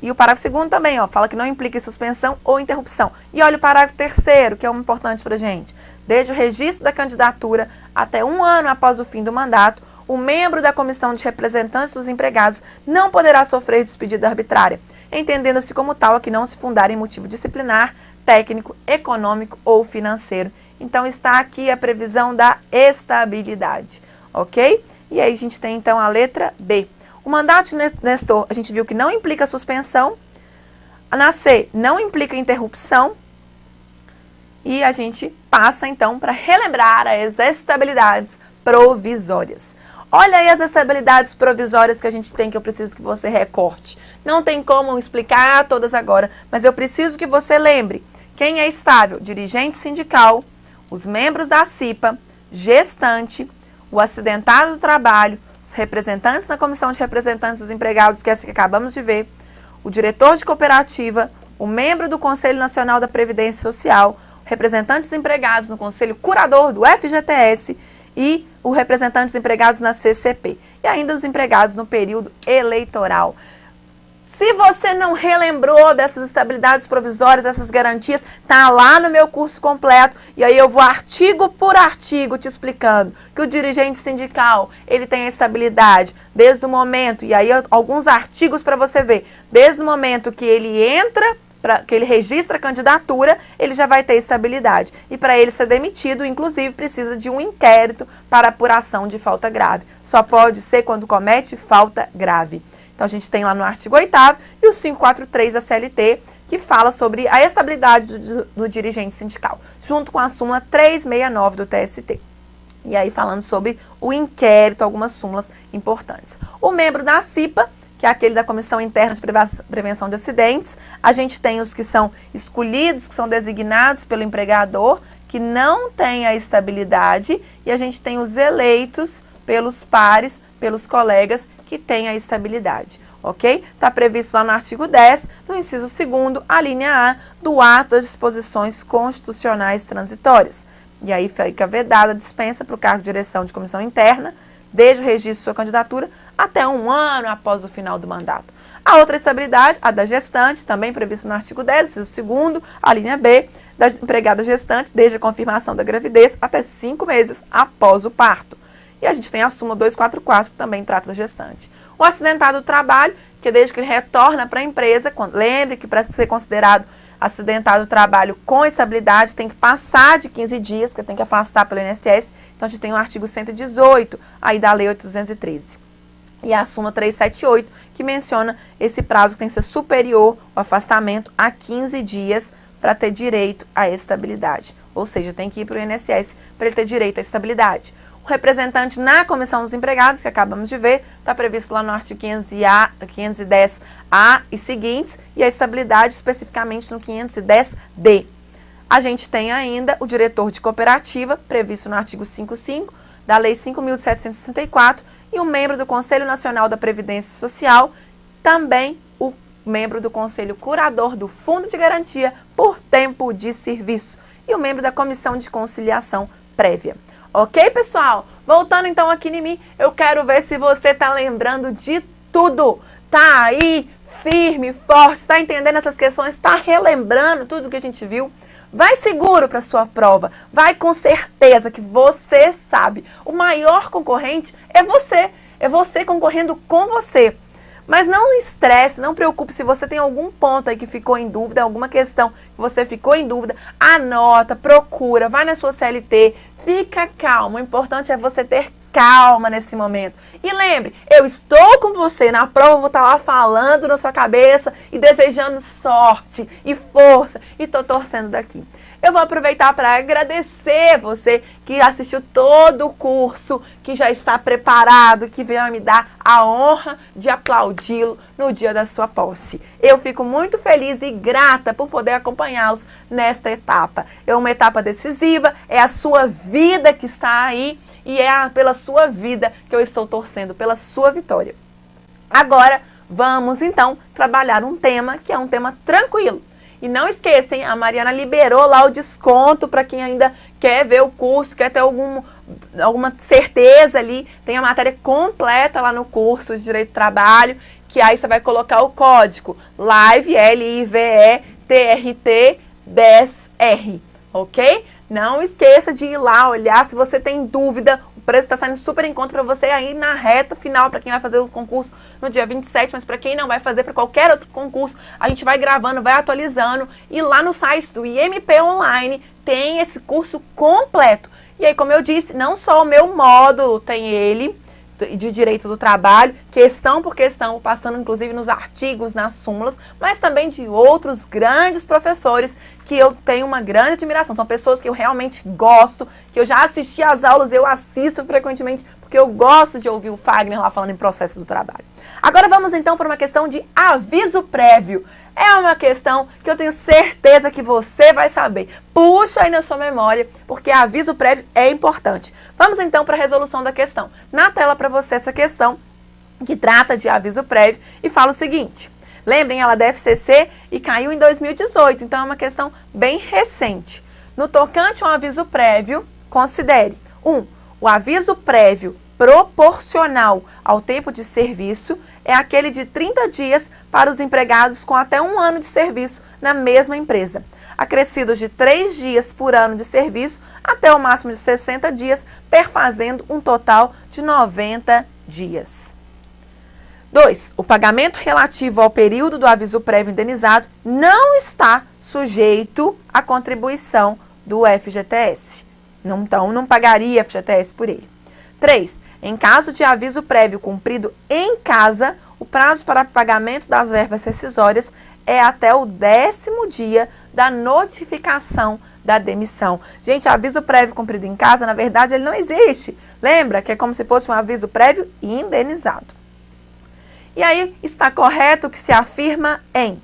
E o parágrafo 2º também, ó, fala que não implica em suspensão ou interrupção. E olha o parágrafo 3º, que é um importante para a gente. Desde o registro da candidatura até 1 ano após o fim do mandato, o membro da comissão de representantes dos empregados não poderá sofrer despedida arbitrária, entendendo-se como tal a que não se fundar em motivo disciplinar, técnico, econômico ou financeiro. Então, está aqui a previsão da estabilidade, ok? E aí a gente tem, então, a letra B. O mandato de Nestor, a gente viu que não implica suspensão. Na C, não implica interrupção. E a gente passa, então, para relembrar as estabilidades provisórias. Olha aí as estabilidades provisórias que a gente tem, que eu preciso que você recorte. Não tem como explicar todas agora, mas eu preciso que você lembre. Quem é estável? Dirigente sindical, os membros da CIPA, gestante, o acidentado do trabalho, os representantes na comissão de representantes dos empregados, que é essa que acabamos de ver, o diretor de cooperativa, o membro do Conselho Nacional da Previdência Social, o representante dos empregados no Conselho Curador do FGTS e o representante dos empregados na CCP. E ainda os empregados no período eleitoral. Se você não relembrou dessas estabilidades provisórias, dessas garantias, tá lá no meu curso completo. E aí eu vou artigo por artigo te explicando que o dirigente sindical, ele tem a estabilidade desde o momento, e aí alguns artigos para você ver, desde o momento que ele entra, que ele registra a candidatura, ele já vai ter estabilidade. E para ele ser demitido, inclusive, precisa de um inquérito para apuração de falta grave. Só pode ser quando comete falta grave. Então, a gente tem lá no artigo 8º e o 543 da CLT, que fala sobre a estabilidade do dirigente sindical, junto com a súmula 369 do TST. E aí, falando sobre o inquérito, algumas súmulas importantes. O membro da CIPA, que é aquele da Comissão Interna de Prevenção de Acidentes, a gente tem os que são escolhidos, que são designados pelo empregador, que não têm a estabilidade, e a gente tem os eleitos pelos pares, pelos colegas, que tenha estabilidade, ok? Está previsto lá no artigo 10, no inciso 2º, a linha A do ato das disposições constitucionais transitórias. E aí fica vedada a dispensa para o cargo de direção de comissão interna, desde o registro de sua candidatura até 1 ano após o final do mandato. A outra estabilidade, a da gestante, também prevista no artigo 10, inciso 2º, a linha B, da empregada gestante, desde a confirmação da gravidez até 5 meses após o parto. E a gente tem a súmula 244, que também trata da gestante. O acidentado do trabalho, que desde que ele retorna para a empresa, lembre que para ser considerado acidentado do trabalho com estabilidade tem que passar de 15 dias, porque tem que afastar pelo INSS. Então, a gente tem o artigo 118, aí da Lei 813. E a súmula 378, que menciona esse prazo que tem que ser superior, o afastamento, a 15 dias para ter direito à estabilidade. Ou seja, tem que ir para o INSS para ele ter direito à estabilidade. O representante na Comissão dos Empregados, que acabamos de ver, está previsto lá no artigo 510A e seguintes, e a estabilidade especificamente no 510D. A gente tem ainda o diretor de cooperativa, previsto no artigo 55 da Lei 5.764, e o membro do Conselho Nacional da Previdência Social, também o membro do Conselho Curador do Fundo de Garantia por tempo de serviço e o membro da Comissão de Conciliação Prévia. Ok, pessoal? Voltando então aqui em mim, eu quero ver se você tá lembrando de tudo. Tá aí, firme, forte, tá entendendo essas questões, tá relembrando tudo que a gente viu. Vai seguro para sua prova, vai com certeza que você sabe. O maior concorrente é você concorrendo com você. Mas não estresse, não preocupe se você tem algum ponto aí que ficou em dúvida, alguma questão que você ficou em dúvida, anota, procura, vai na sua CLT, fica calmo. O importante é você ter calma nesse momento. E lembre, eu estou com você na prova, eu vou estar lá falando na sua cabeça e desejando sorte e força e estou torcendo daqui. Eu vou aproveitar para agradecer você que assistiu todo o curso, que já está preparado, que veio me dar a honra de aplaudi-lo no dia da sua posse. Eu fico muito feliz e grata por poder acompanhá-los nesta etapa. É uma etapa decisiva, é a sua vida que está aí e é pela sua vida que eu estou torcendo, pela sua vitória. Agora, vamos então trabalhar um tema que é um tema tranquilo. E não esqueçam, a Mariana liberou lá o desconto para quem ainda quer ver o curso, quer ter alguma certeza ali. Tem a matéria completa lá no curso de Direito do Trabalho, que aí você vai colocar o código LIVE, LIVETRT 10R, ok? Não esqueça de ir lá olhar, se você tem dúvida, o preço está saindo super em conta para você aí na reta final, para quem vai fazer o concurso no dia 27, mas para quem não vai fazer, para qualquer outro concurso, a gente vai gravando, vai atualizando, e lá no site do IMP Online tem esse curso completo. E aí, como eu disse, não só o meu módulo tem ele, de Direito do Trabalho, questão por questão, passando inclusive nos artigos, nas súmulas, mas também de outros grandes professores que eu tenho uma grande admiração. São pessoas que eu realmente gosto, que eu já assisti às aulas, eu assisto frequentemente, porque eu gosto de ouvir o Fagner lá falando em processo do trabalho. Agora vamos então para uma questão de aviso prévio. É uma questão que eu tenho certeza que você vai saber. Puxa aí na sua memória, porque aviso prévio é importante. Vamos então para a resolução da questão. Na tela para você essa questão que trata de aviso prévio e fala o seguinte. Lembrem, ela é da FCC e caiu em 2018, então é uma questão bem recente. No tocante a um aviso prévio, considere 1. O aviso prévio proporcional ao tempo de serviço é aquele de 30 dias para os empregados com até 1 ano de serviço na mesma empresa, acrescidos de 3 dias por ano de serviço até o máximo de 60 dias, perfazendo um total de 90 dias. 2. O pagamento relativo ao período do aviso prévio indenizado não está sujeito à contribuição do FGTS. Então, não pagaria FGTS por ele. 3. Em caso de aviso prévio cumprido em casa, o prazo para pagamento das verbas rescisórias é até o 10º dia da notificação da demissão. Gente, aviso prévio cumprido em casa, na verdade, ele não existe. Lembra que é como se fosse um aviso prévio indenizado. E aí, está correto que se afirma em.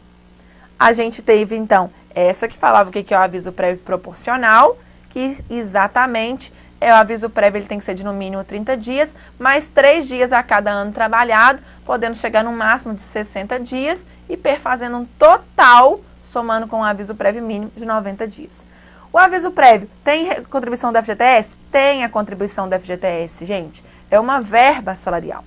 A gente teve, então, essa que falava o que é o aviso prévio proporcional, que exatamente O aviso prévio ele tem que ser de no mínimo 30 dias, mais 3 dias a cada ano trabalhado, podendo chegar no máximo de 60 dias e perfazendo um total, somando com o aviso prévio mínimo, de 90 dias. O aviso prévio tem contribuição do FGTS? Tem a contribuição do FGTS, gente. É uma verba salarial.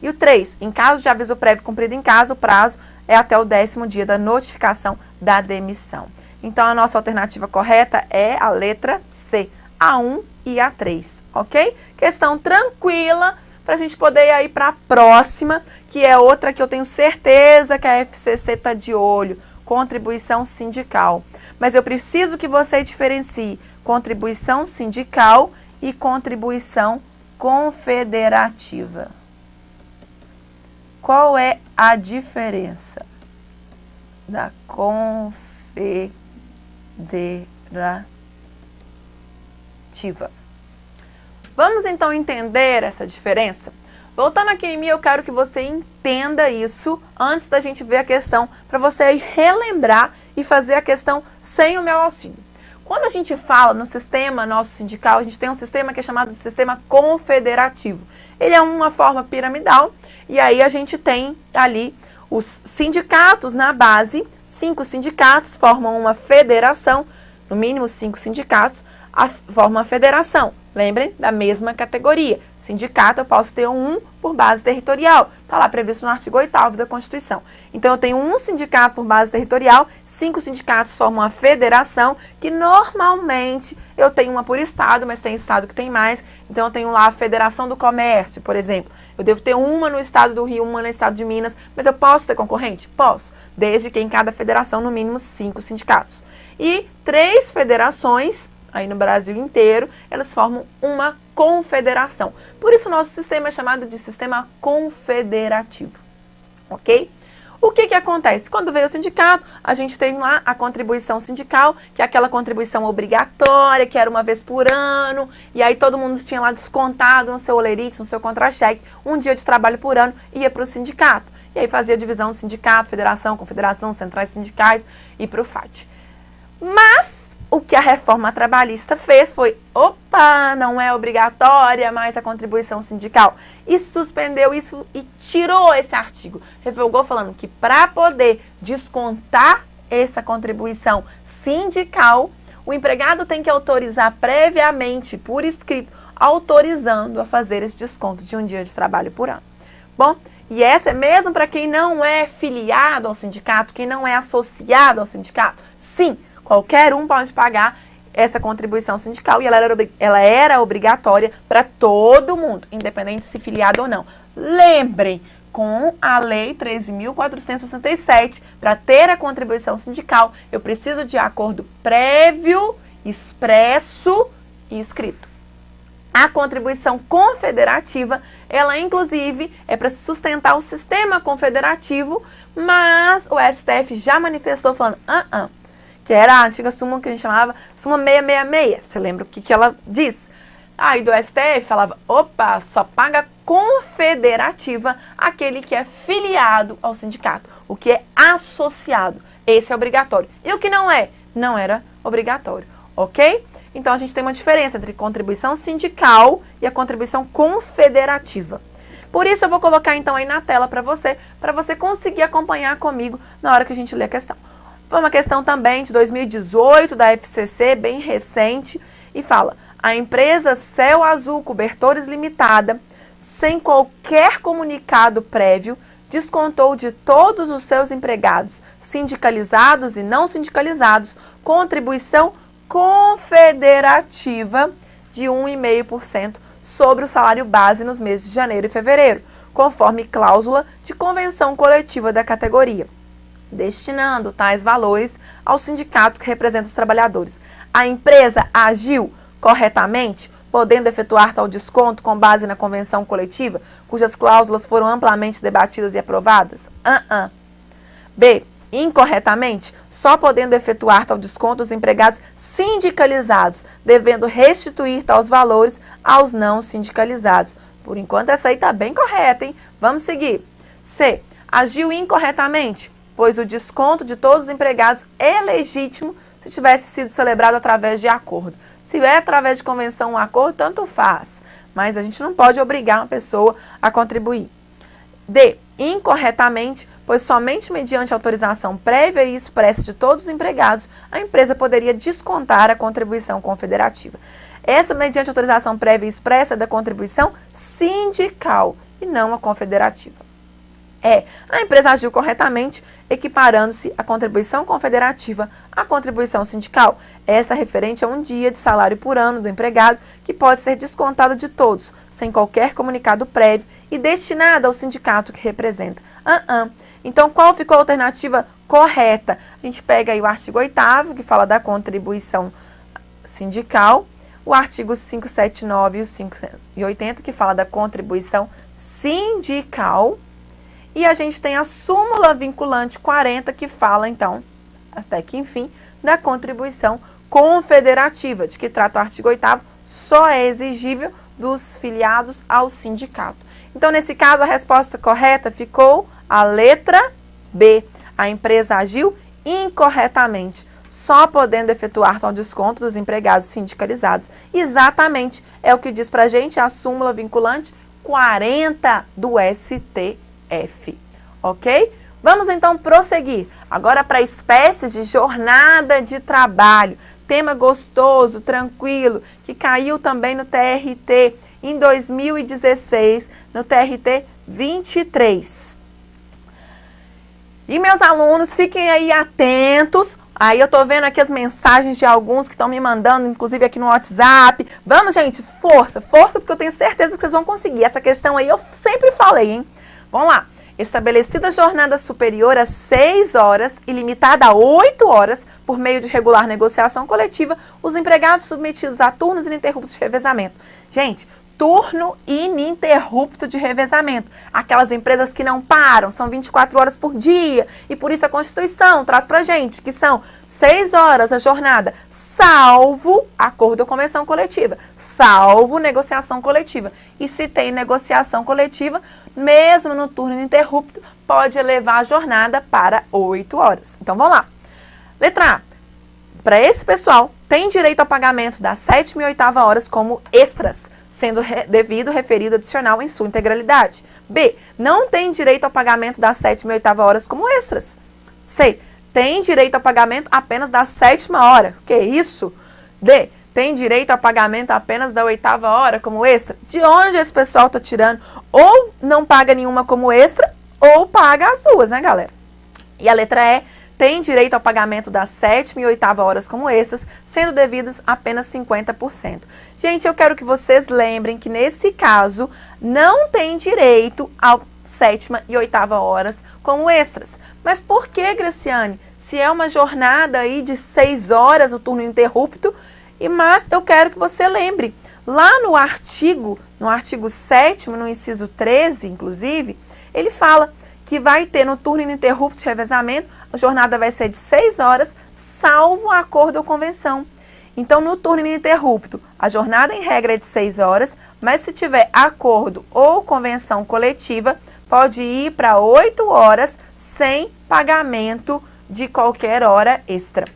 E o 3, em caso de aviso prévio cumprido em casa, o prazo é até o 10º dia da notificação da demissão. Então, a nossa alternativa correta é a letra C, A1 e A3, ok? Questão tranquila para a gente poder ir para a próxima, que é outra que eu tenho certeza que a FCC está de olho, contribuição sindical. Mas eu preciso que você diferencie contribuição sindical e contribuição confederativa. Qual é a diferença da confederativa? Vamos então entender essa diferença? Voltando aqui em mim, eu quero que você entenda isso antes da gente ver a questão, para você relembrar e fazer a questão sem o meu auxílio. Quando a gente fala no sistema nosso sindical, a gente tem um sistema que é chamado de sistema confederativo. Ele é uma forma piramidal e aí a gente tem ali os sindicatos na base, 5 sindicatos formam uma federação, no mínimo 5 sindicatos formam uma federação. Lembrem da mesma categoria. Sindicato eu posso ter um por base territorial. Está lá previsto no artigo 8º da Constituição. Então eu tenho um sindicato por base territorial, 5 sindicatos formam uma federação, que normalmente eu tenho uma por estado, mas tem estado que tem mais. Então eu tenho lá a Federação do Comércio, por exemplo. Eu devo ter uma no estado do Rio, uma no estado de Minas, mas eu posso ter concorrente? Posso, desde que em cada federação no mínimo 5 sindicatos. E 3 federações aí no Brasil inteiro, elas formam uma confederação. Por isso, o nosso sistema é chamado de sistema confederativo, ok? O que acontece? Quando veio o sindicato, a gente tem lá a contribuição sindical, que é aquela contribuição obrigatória, que era uma vez por ano, e aí todo mundo tinha lá descontado no seu olerite, no seu contra-cheque, um dia de trabalho por ano, ia para o sindicato. E aí fazia divisão do sindicato, federação, confederação, centrais sindicais e para o FAT. Mas o que a reforma trabalhista fez foi, opa, não é obrigatória mais a contribuição sindical. E suspendeu isso e tirou esse artigo. Revogou falando que para poder descontar essa contribuição sindical, o empregado tem que autorizar previamente, por escrito, autorizando a fazer esse desconto de um dia de trabalho por ano. Bom, e essa é mesmo para quem não é filiado ao sindicato, quem não é associado ao sindicato? Sim, qualquer um pode pagar essa contribuição sindical e ela era obrigatória para todo mundo, independente se filiado ou não. Lembrem, com a Lei 13.467, para ter a contribuição sindical, eu preciso de acordo prévio, expresso e escrito. A contribuição confederativa, ela inclusive é para sustentar o sistema confederativo, mas o STF já manifestou falando, que era a antiga súmula que a gente chamava súmula 666. Você lembra o que ela diz? Aí do STF falava, opa, só paga confederativa aquele que é filiado ao sindicato, o que é associado. Esse é obrigatório. E o que não é? Não era obrigatório, ok? Então a gente tem uma diferença entre contribuição sindical e a contribuição confederativa. Por isso eu vou colocar então aí na tela para você conseguir acompanhar comigo na hora que a gente lê a questão. Foi uma questão também de 2018 da FCC, bem recente, e fala: a empresa Céu Azul Cobertores Limitada, sem qualquer comunicado prévio, descontou de todos os seus empregados, sindicalizados e não sindicalizados, contribuição confederativa de 1,5% sobre o salário base nos meses de janeiro e fevereiro, conforme cláusula de convenção coletiva da categoria, destinando tais valores ao sindicato que representa os trabalhadores. A empresa agiu corretamente, podendo efetuar tal desconto com base na convenção coletiva, cujas cláusulas foram amplamente debatidas e aprovadas? B. Incorretamente, só podendo efetuar tal desconto os empregados sindicalizados, devendo restituir tais valores aos não sindicalizados. Por enquanto, essa aí está bem correta, hein? Vamos seguir. C. Agiu incorretamente, pois o desconto de todos os empregados é legítimo se tivesse sido celebrado através de acordo. Se é através de convenção ou acordo, tanto faz. Mas a gente não pode obrigar uma pessoa a contribuir. D. Incorretamente, pois somente mediante autorização prévia e expressa de todos os empregados, a empresa poderia descontar a contribuição confederativa. Essa mediante autorização prévia e expressa da contribuição sindical e não a confederativa. A empresa agiu corretamente, equiparando-se a contribuição confederativa à contribuição sindical. Esta é referente a um dia de salário por ano do empregado, que pode ser descontado de todos, sem qualquer comunicado prévio e destinada ao sindicato que representa. Então, qual ficou a alternativa correta? A gente pega aí o artigo 8º, que fala da contribuição sindical, o artigo 579 e o 580, que fala da contribuição sindical, e a gente tem a súmula vinculante 40, que fala, então, até que enfim, da contribuição confederativa, de que trata o artigo 8º, só é exigível dos filiados ao sindicato. Então, nesse caso, a resposta correta ficou a letra B. A empresa agiu incorretamente, só podendo efetuar tal desconto dos empregados sindicalizados. Exatamente, é o que diz pra gente a súmula vinculante 40 do STF. Ok? Vamos então prosseguir. Agora para espécies de jornada de trabalho. Tema gostoso, tranquilo, que caiu também no TRT em 2016, no TRT 23. E meus alunos, fiquem aí atentos. Aí eu tô vendo aqui as mensagens de alguns que estão me mandando, inclusive aqui no WhatsApp. Vamos, gente, força, porque eu tenho certeza que vocês vão conseguir. Essa questão aí eu sempre falei, hein? Vamos lá. Estabelecida jornada superior a 6 horas e limitada a 8 horas por meio de regular negociação coletiva, os empregados submetidos a turnos ininterruptos de revezamento. Gente, turno ininterrupto de revezamento. Aquelas empresas que não param, são 24 horas por dia, e por isso a Constituição traz pra gente que são 6 horas a jornada, salvo acordo ou convenção coletiva, salvo negociação coletiva. E se tem negociação coletiva, mesmo no turno ininterrupto, pode elevar a jornada para 8 horas. Então, vamos lá. Letra A. Para esse pessoal, tem direito ao pagamento das 7ª e 8ª horas como extras, sendo devido referido adicional em sua integralidade. B. Não tem direito ao pagamento das 7ª e 8ª horas como extras. C. Tem direito ao pagamento apenas da 7ª hora. Que isso? D. Tem direito ao pagamento apenas da 8ª hora como extra. De onde esse pessoal está tirando? Ou não paga nenhuma como extra, ou paga as duas, né, galera? E a letra E. Tem direito ao pagamento das 7ª e 8ª horas como extras, sendo devidas apenas 50%. Gente, eu quero que vocês lembrem que nesse caso não tem direito ao 7ª e 8ª horas como extras. Mas por que, Graciane? Se é uma jornada aí de 6 horas, o turno ininterrupto, mas eu quero que você lembre, lá no artigo 7º, no inciso 13, inclusive, ele fala que vai ter no turno ininterrupto de revezamento, a jornada vai ser de 6 horas, salvo acordo ou convenção. Então, no turno ininterrupto, a jornada em regra é de 6 horas, mas se tiver acordo ou convenção coletiva, pode ir para 8 horas sem pagamento de qualquer hora extra.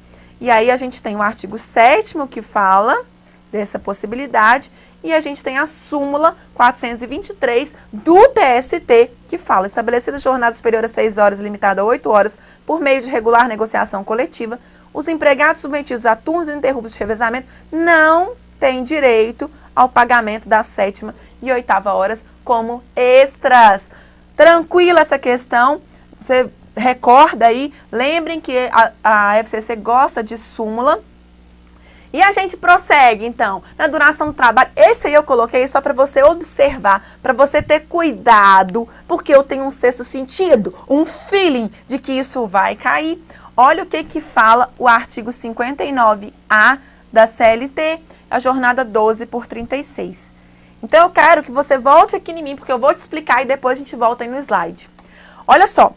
E aí a gente tem o artigo 7º que fala dessa possibilidade, e a gente tem a súmula 423 do TST, que fala: estabelecida jornada superior a 6 horas, limitada a 8 horas, por meio de regular negociação coletiva, os empregados submetidos a turnos ininterruptos de revezamento não têm direito ao pagamento das 7ª e 8ª horas como extras. Tranquila essa questão, você recorda aí, lembrem que a FCC gosta de súmula. E a gente prossegue, então, na duração do trabalho. Esse aí eu coloquei só para você observar, para você ter cuidado, porque eu tenho um sexto sentido, um feeling de que isso vai cair. Olha o que fala o artigo 59A da CLT, a jornada 12/36. Então, eu quero que você volte aqui em mim, porque eu vou te explicar e depois a gente volta aí no slide. Olha só.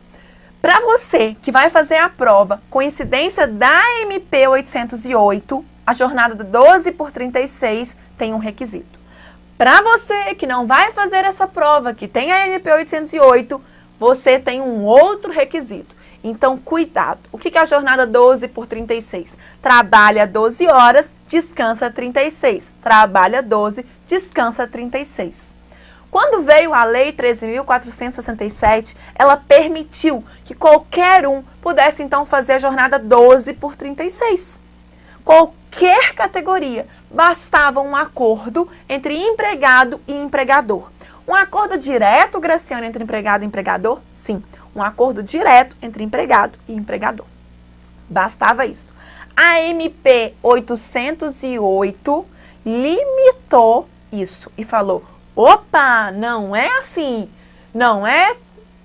Para você que vai fazer a prova com incidência da MP 808, a jornada 12/36 tem um requisito. Para você que não vai fazer essa prova, que tem a MP 808, você tem um outro requisito. Então, cuidado. O que é a jornada 12/36? Trabalha 12 horas descansa 36. Trabalha 12, descansa 36. Quando veio a Lei 13.467, ela permitiu que qualquer um pudesse, então, fazer a jornada 12 por 36. Qualquer categoria, bastava um acordo entre empregado e empregador. Um acordo direto, Graciane, entre empregado e empregador? Sim, um acordo direto entre empregado e empregador. Bastava isso. A MP 808 limitou isso e falou: opa, não é assim, não é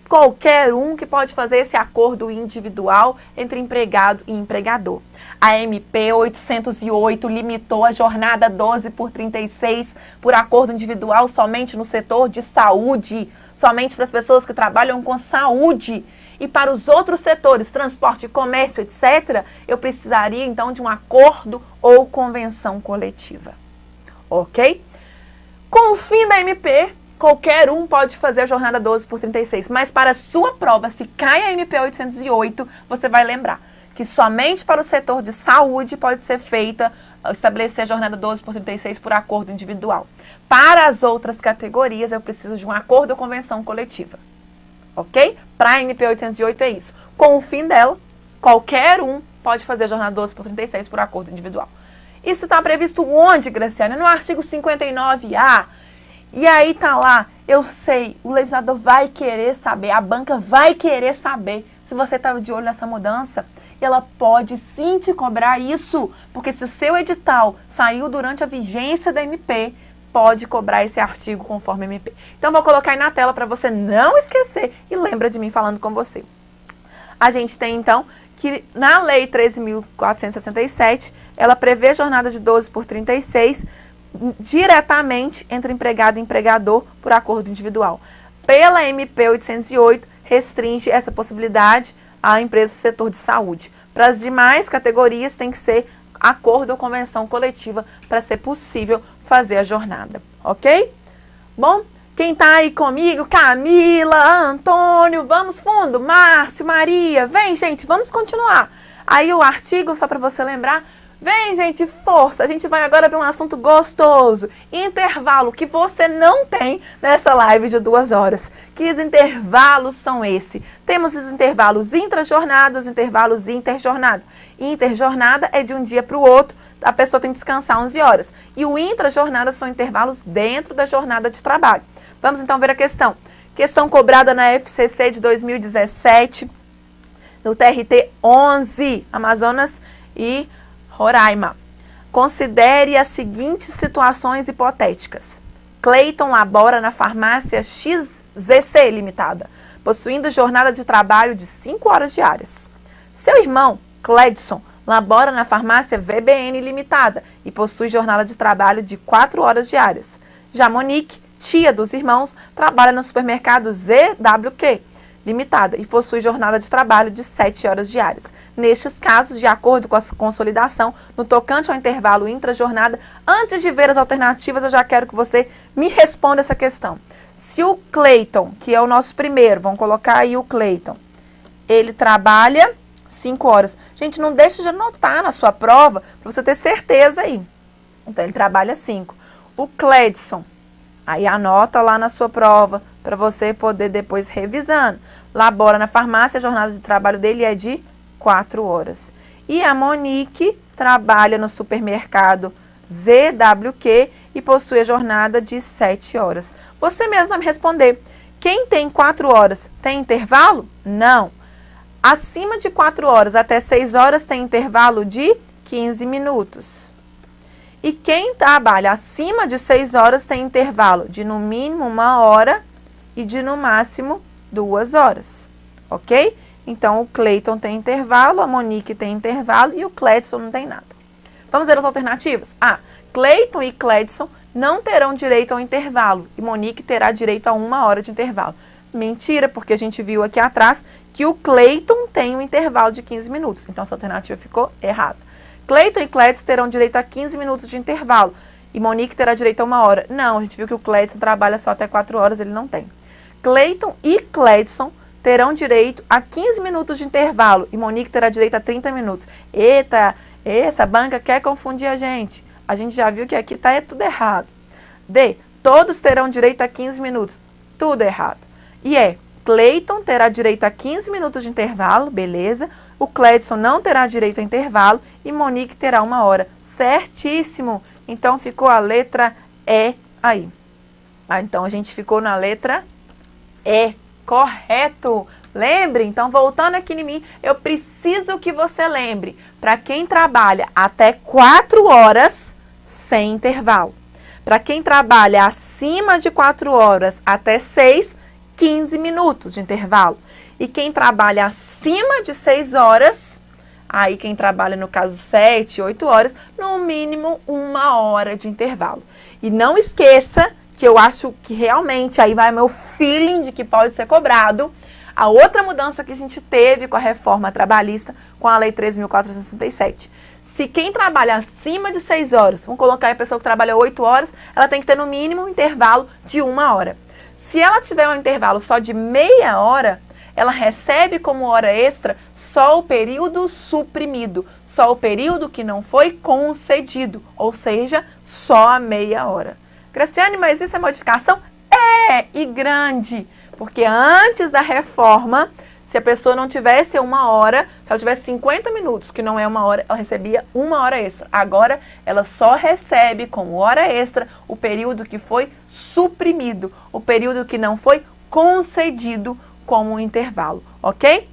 qualquer um que pode fazer esse acordo individual entre empregado e empregador. A MP 808 limitou a jornada 12 por 36 por acordo individual somente no setor de saúde, somente para as pessoas que trabalham com saúde. E para os outros setores, transporte, comércio, etc., eu precisaria então de um acordo ou convenção coletiva. Ok? Com o fim da MP, qualquer um pode fazer a jornada 12 por 36, mas para a sua prova, se cai a MP 808, você vai lembrar que somente para o setor de saúde pode ser feita, estabelecer a jornada 12 por 36 por acordo individual. Para as outras categorias, eu preciso de um acordo ou convenção coletiva. Ok? Para a MP 808 é isso. Com o fim dela, qualquer um pode fazer a jornada 12 por 36 por acordo individual. Isso está previsto onde, Graciane? No artigo 59A. E aí tá lá, eu sei, o legislador vai querer saber, a banca vai querer saber se você estava de olho nessa mudança. E ela pode sim te cobrar isso, porque se o seu edital saiu durante a vigência da MP, pode cobrar esse artigo conforme a MP. Então, vou colocar aí na tela para você não esquecer e lembra de mim falando com você. A gente tem, então, que na Lei 13.467, ela prevê jornada de 12 por 36 diretamente entre empregado e empregador por acordo individual. Pela MP 808, restringe essa possibilidade à empresa do setor de saúde. Para as demais categorias, tem que ser acordo ou convenção coletiva para ser possível fazer a jornada, ok? Bom, quem tá aí comigo? Camila, Antônio, vamos fundo, Márcio, Maria, vem gente, vamos continuar. Aí o artigo, só para você lembrar, vem gente, força, a gente vai agora ver um assunto gostoso, intervalo que você não tem nessa live de 2 horas. Que intervalos são esses? Temos os intervalos intra-jornada, os intervalos interjornada. Interjornada é de um dia para o outro, a pessoa tem que descansar 11 horas. E o intra-jornada são intervalos dentro da jornada de trabalho. Vamos então ver a questão. Questão cobrada na FCC de 2017, no TRT 11, Amazonas e Roraima. Considere as seguintes situações hipotéticas. Cleiton labora na farmácia XZC Limitada, possuindo jornada de trabalho de 5 horas diárias. Seu irmão, Cledson, labora na farmácia VBN Limitada e possui jornada de trabalho de 4 horas diárias. Já Monique, tia dos irmãos, trabalha no supermercado ZWQ Limitada e possui jornada de trabalho de 7 horas diárias. Nestes casos, de acordo com a consolidação, no tocante ao intervalo intra-jornada, antes de ver as alternativas, eu já quero que você me responda essa questão. Se o Cleiton, que é o nosso primeiro, vamos colocar aí o Cleiton, ele trabalha 5 horas. Gente, não deixe de anotar na sua prova, para você ter certeza aí. Então, ele trabalha 5. O Cledson, aí anota lá na sua prova, para você poder depois revisando. Labora na farmácia, a jornada de trabalho dele é de 4 horas. E a Monique trabalha no supermercado ZWQ e possui a jornada de 7 horas. Você mesmo vai me responder. Quem tem 4 horas tem intervalo? Não. Acima de 4 horas até 6 horas tem intervalo de 15 minutos. E quem trabalha acima de 6 horas tem intervalo de no mínimo 1 hora e de no máximo 2 horas, ok? Então, o Cleiton tem intervalo, a Monique tem intervalo e o Cledson não tem nada. Vamos ver as alternativas? A. Cleiton e Cledson não terão direito ao intervalo e Monique terá direito a 1 hora de intervalo. Mentira, porque a gente viu aqui atrás que o Cleiton tem um intervalo de 15 minutos. Então, essa alternativa ficou errada. Cleiton e Cledson terão direito a 15 minutos de intervalo e Monique terá direito a 1 hora. Não, a gente viu que o Cledson trabalha só até 4 horas, ele não tem. Cleiton e Cledson terão direito a 15 minutos de intervalo e Monique terá direito a 30 minutos. Eita, Essa banca quer confundir a gente. A gente já viu que aqui tá tudo errado. D, todos terão direito a 15 minutos. Tudo errado. E Cleiton terá direito a 15 minutos de intervalo, beleza. O Cledson não terá direito a intervalo e Monique terá 1 hora. Certíssimo. Então, ficou a letra E aí. Então, a gente ficou na letra E. Correto. Lembre? Então, voltando aqui em mim, eu preciso que você lembre. Para quem trabalha até 4 horas, sem intervalo. Para quem trabalha acima de 4 horas até 6, 15 minutos de intervalo. E quem trabalha acima de 6 horas, aí quem trabalha no caso 7, 8 horas, no mínimo 1 hora de intervalo. E não esqueça que eu acho que realmente aí vai meu feeling de que pode ser cobrado. A outra mudança que a gente teve com a reforma trabalhista, com a Lei 13.467. Se quem trabalha acima de 6 horas, vamos colocar a pessoa que trabalha 8 horas, ela tem que ter no mínimo um intervalo de 1 hora. Se ela tiver um intervalo só de meia hora, ela recebe como hora extra só o período suprimido, só o período que não foi concedido, ou seja, só a meia hora. Graciane, mas isso é modificação? E grande, porque antes da reforma, se a pessoa não tivesse 1 hora, se ela tivesse 50 minutos, que não é 1 hora, ela recebia 1 hora extra. Agora, ela só recebe como hora extra o período que foi suprimido, o período que não foi concedido como um intervalo, ok?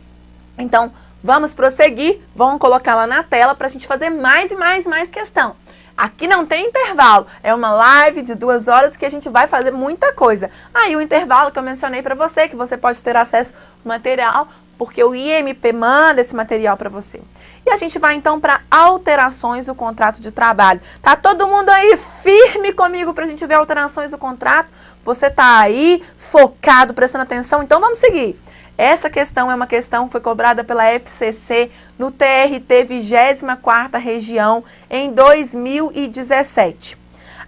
Então, vamos prosseguir, vamos colocar lá na tela para a gente fazer mais e mais questão. Aqui não tem intervalo, é uma live de 2 horas que a gente vai fazer muita coisa. Aí o intervalo que eu mencionei para você, que você pode ter acesso ao material, porque o IMP manda esse material para você. E a gente vai então para alterações do contrato de trabalho. Tá todo mundo aí firme comigo para a gente ver alterações do contrato? Você tá aí focado, prestando atenção? Então vamos seguir. Essa questão é uma questão que foi cobrada pela FCC no TRT 24ª Região em 2017.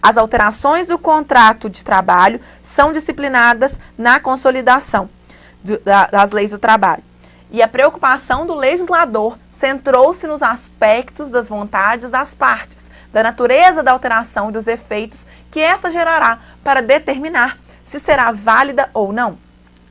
As alterações do contrato de trabalho são disciplinadas na consolidação das leis do trabalho. E a preocupação do legislador centrou-se nos aspectos das vontades das partes, da natureza da alteração e dos efeitos que essa gerará para determinar se será válida ou não.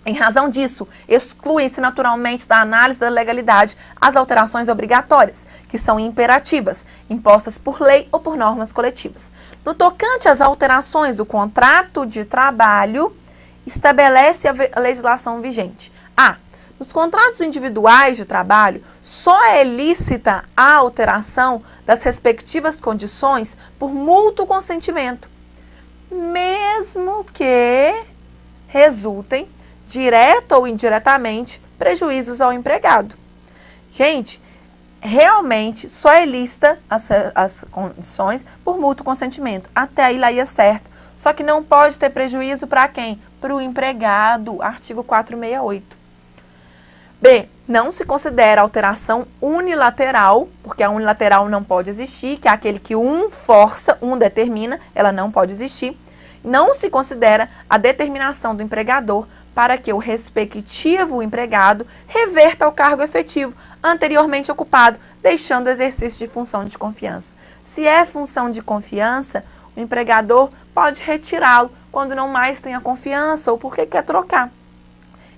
Em razão disso, excluem-se naturalmente da análise da legalidade as alterações obrigatórias, que são imperativas, impostas por lei ou por normas coletivas. No tocante às alterações do contrato de trabalho, estabelece a legislação vigente. Nos contratos individuais de trabalho, só é lícita a alteração das respectivas condições por mútuo consentimento, mesmo que resultem direta ou indiretamente, prejuízos ao empregado. Gente, realmente só é lícita as condições por mútuo consentimento. Até aí lá ia certo. Só que não pode ter prejuízo para quem? Para o empregado. Artigo 468. B. Não se considera alteração unilateral, porque a unilateral não pode existir, que é aquele que um força, um determina, ela não pode existir. Não se considera a determinação do empregador para que o respectivo empregado reverta ao cargo efetivo anteriormente ocupado, deixando o exercício de função de confiança. Se é função de confiança, o empregador pode retirá-lo quando não mais tem a confiança ou porque quer trocar.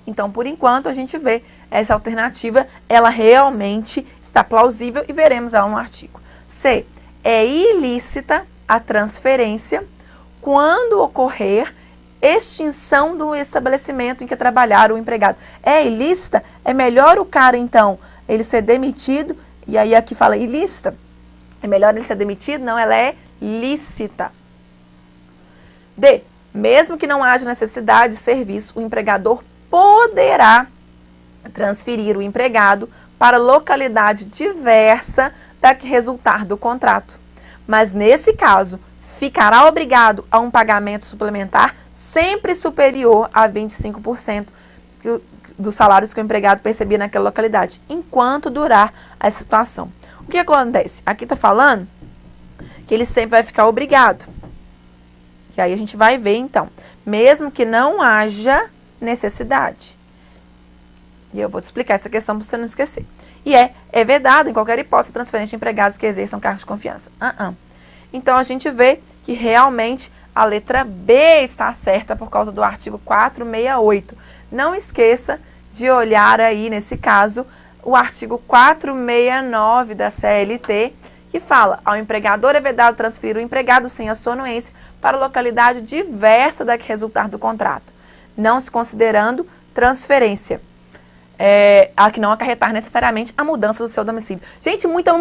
Então, por enquanto, a gente vê essa alternativa, ela realmente está plausível e veremos lá um artigo. C. É ilícita a transferência quando ocorrer extinção do estabelecimento em que trabalhar o empregado. É ilícita? É melhor o cara, então, ele ser demitido, e aí aqui fala ilícita, é melhor ele ser demitido? Não, ela é lícita. D. Mesmo que não haja necessidade de serviço, o empregador poderá transferir o empregado para localidade diversa da que resultar do contrato. Mas, nesse caso, ficará obrigado a um pagamento suplementar sempre superior a 25% dos salários que o empregado percebia naquela localidade, enquanto durar a situação. O que acontece? Aqui está falando que ele sempre vai ficar obrigado. E aí a gente vai ver, então, mesmo que não haja necessidade. E eu vou te explicar essa questão para você não esquecer. E é vedado em qualquer hipótese transferência de empregados que exerçam cargos de confiança. Então, a gente vê que realmente a letra B está certa por causa do artigo 468. Não esqueça de olhar aí, nesse caso, o artigo 469 da CLT, que fala: ao empregador é vedado transferir o empregado sem a sua anuência para localidade diversa da que resultar do contrato, não se considerando transferência, a que não acarretar necessariamente a mudança do seu domicílio. Gente, muita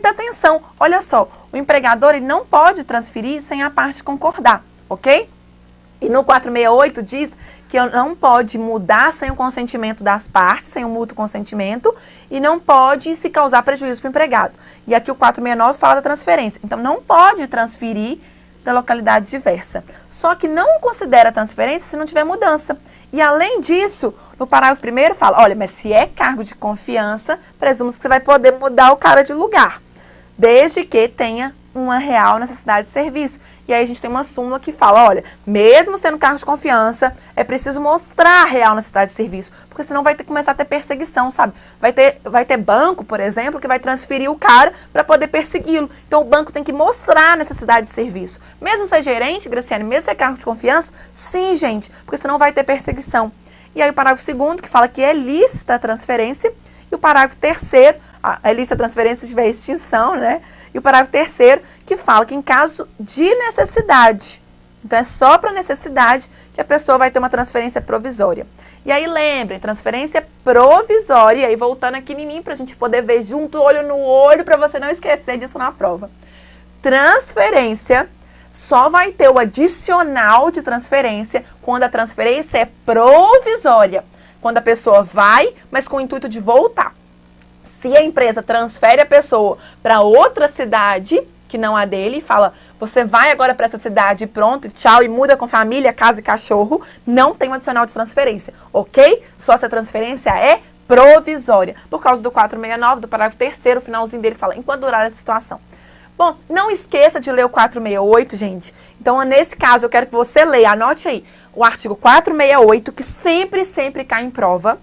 atenção. Olha só, o empregador ele não pode transferir sem a parte concordar, ok? E no 468 diz que não pode mudar sem o consentimento das partes, sem o mútuo consentimento, e não pode se causar prejuízo para o empregado. E aqui o 469 fala da transferência. Então, não pode transferir da localidade diversa. Só que não considera transferência se não tiver mudança. E além disso, no parágrafo 1º fala: olha, mas se é cargo de confiança, presume que você vai poder mudar o cara de lugar, desde que tenha uma real necessidade de serviço. E aí a gente tem uma súmula que fala: olha, mesmo sendo cargo de confiança, é preciso mostrar a real necessidade de serviço, porque senão vai começar a ter perseguição, sabe? Vai ter banco, por exemplo, que vai transferir o cara para poder persegui-lo. Então o banco tem que mostrar a necessidade de serviço. Mesmo ser gerente, Graciane, mesmo ser cargo de confiança, sim, gente, porque senão vai ter perseguição. E aí o parágrafo 2º, que fala que é lícita a transferência, e o parágrafo 3º, é lícita a transferência se tiver extinção, né? E o parágrafo 3º, que fala que em caso de necessidade, então é só para necessidade que a pessoa vai ter uma transferência provisória. E aí lembrem, transferência provisória, e aí voltando aqui em mim para a gente poder ver junto, olho no olho, para você não esquecer disso na prova. Transferência só vai ter o adicional de transferência quando a transferência é provisória, quando a pessoa vai, mas com o intuito de voltar. Se a empresa transfere a pessoa para outra cidade, que não a dele, e fala: você vai agora para essa cidade e pronto, tchau, e muda com família, casa e cachorro, não tem um adicional de transferência, ok? Só se a transferência é provisória, por causa do 469, do parágrafo 3º, finalzinho dele, que fala: enquanto durar essa situação. Bom, não esqueça de ler o 468, gente. Então, nesse caso, eu quero que você leia, anote aí, o artigo 468, que sempre cai em prova,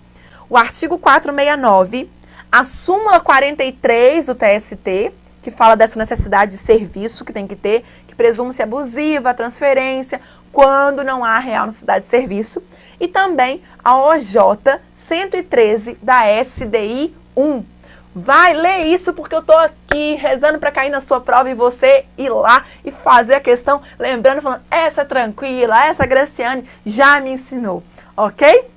o artigo 469, a súmula 43 do TST, que fala dessa necessidade de serviço que tem que ter, que presume-se abusiva a transferência quando não há real necessidade de serviço, e também a OJ 113 da SDI 1. Vai ler isso, porque eu tô aqui rezando para cair na sua prova e você ir lá e fazer a questão, lembrando, falando: essa tranquila, essa Graciane já me ensinou, ok?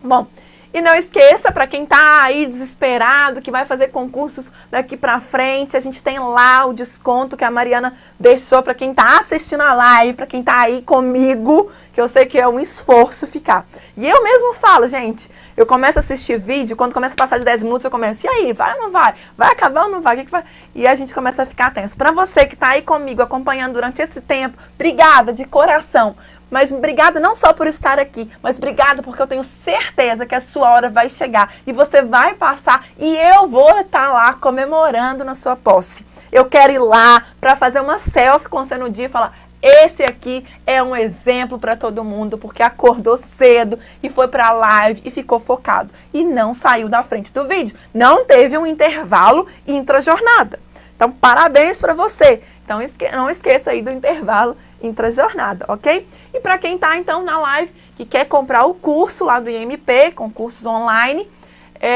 Bom, e não esqueça, para quem tá aí desesperado, que vai fazer concursos daqui para frente, a gente tem lá o desconto que a Mariana deixou para quem tá assistindo a live, para quem tá aí comigo, que eu sei que é um esforço ficar. E eu mesmo falo, gente, eu começo a assistir vídeo, quando começa a passar de 10 minutos, eu começo: e aí, vai ou não vai? Vai acabar ou não vai? O que vai? E a gente começa a ficar tenso. Para você que tá aí comigo, acompanhando durante esse tempo, obrigada de coração. Mas obrigada não só por estar aqui, mas obrigada porque eu tenho certeza que a sua hora vai chegar e você vai passar e eu vou estar lá comemorando na sua posse. Eu quero ir lá para fazer uma selfie com você no dia e falar: esse aqui é um exemplo para todo mundo, porque acordou cedo e foi para a live e ficou focado. E não saiu da frente do vídeo. Não teve um intervalo intra-jornada. Então, parabéns para você. Então, não esqueça aí do intervalo intra-jornada, ok? E para quem está, então, na live, que quer comprar o curso lá do IMP, com cursos online,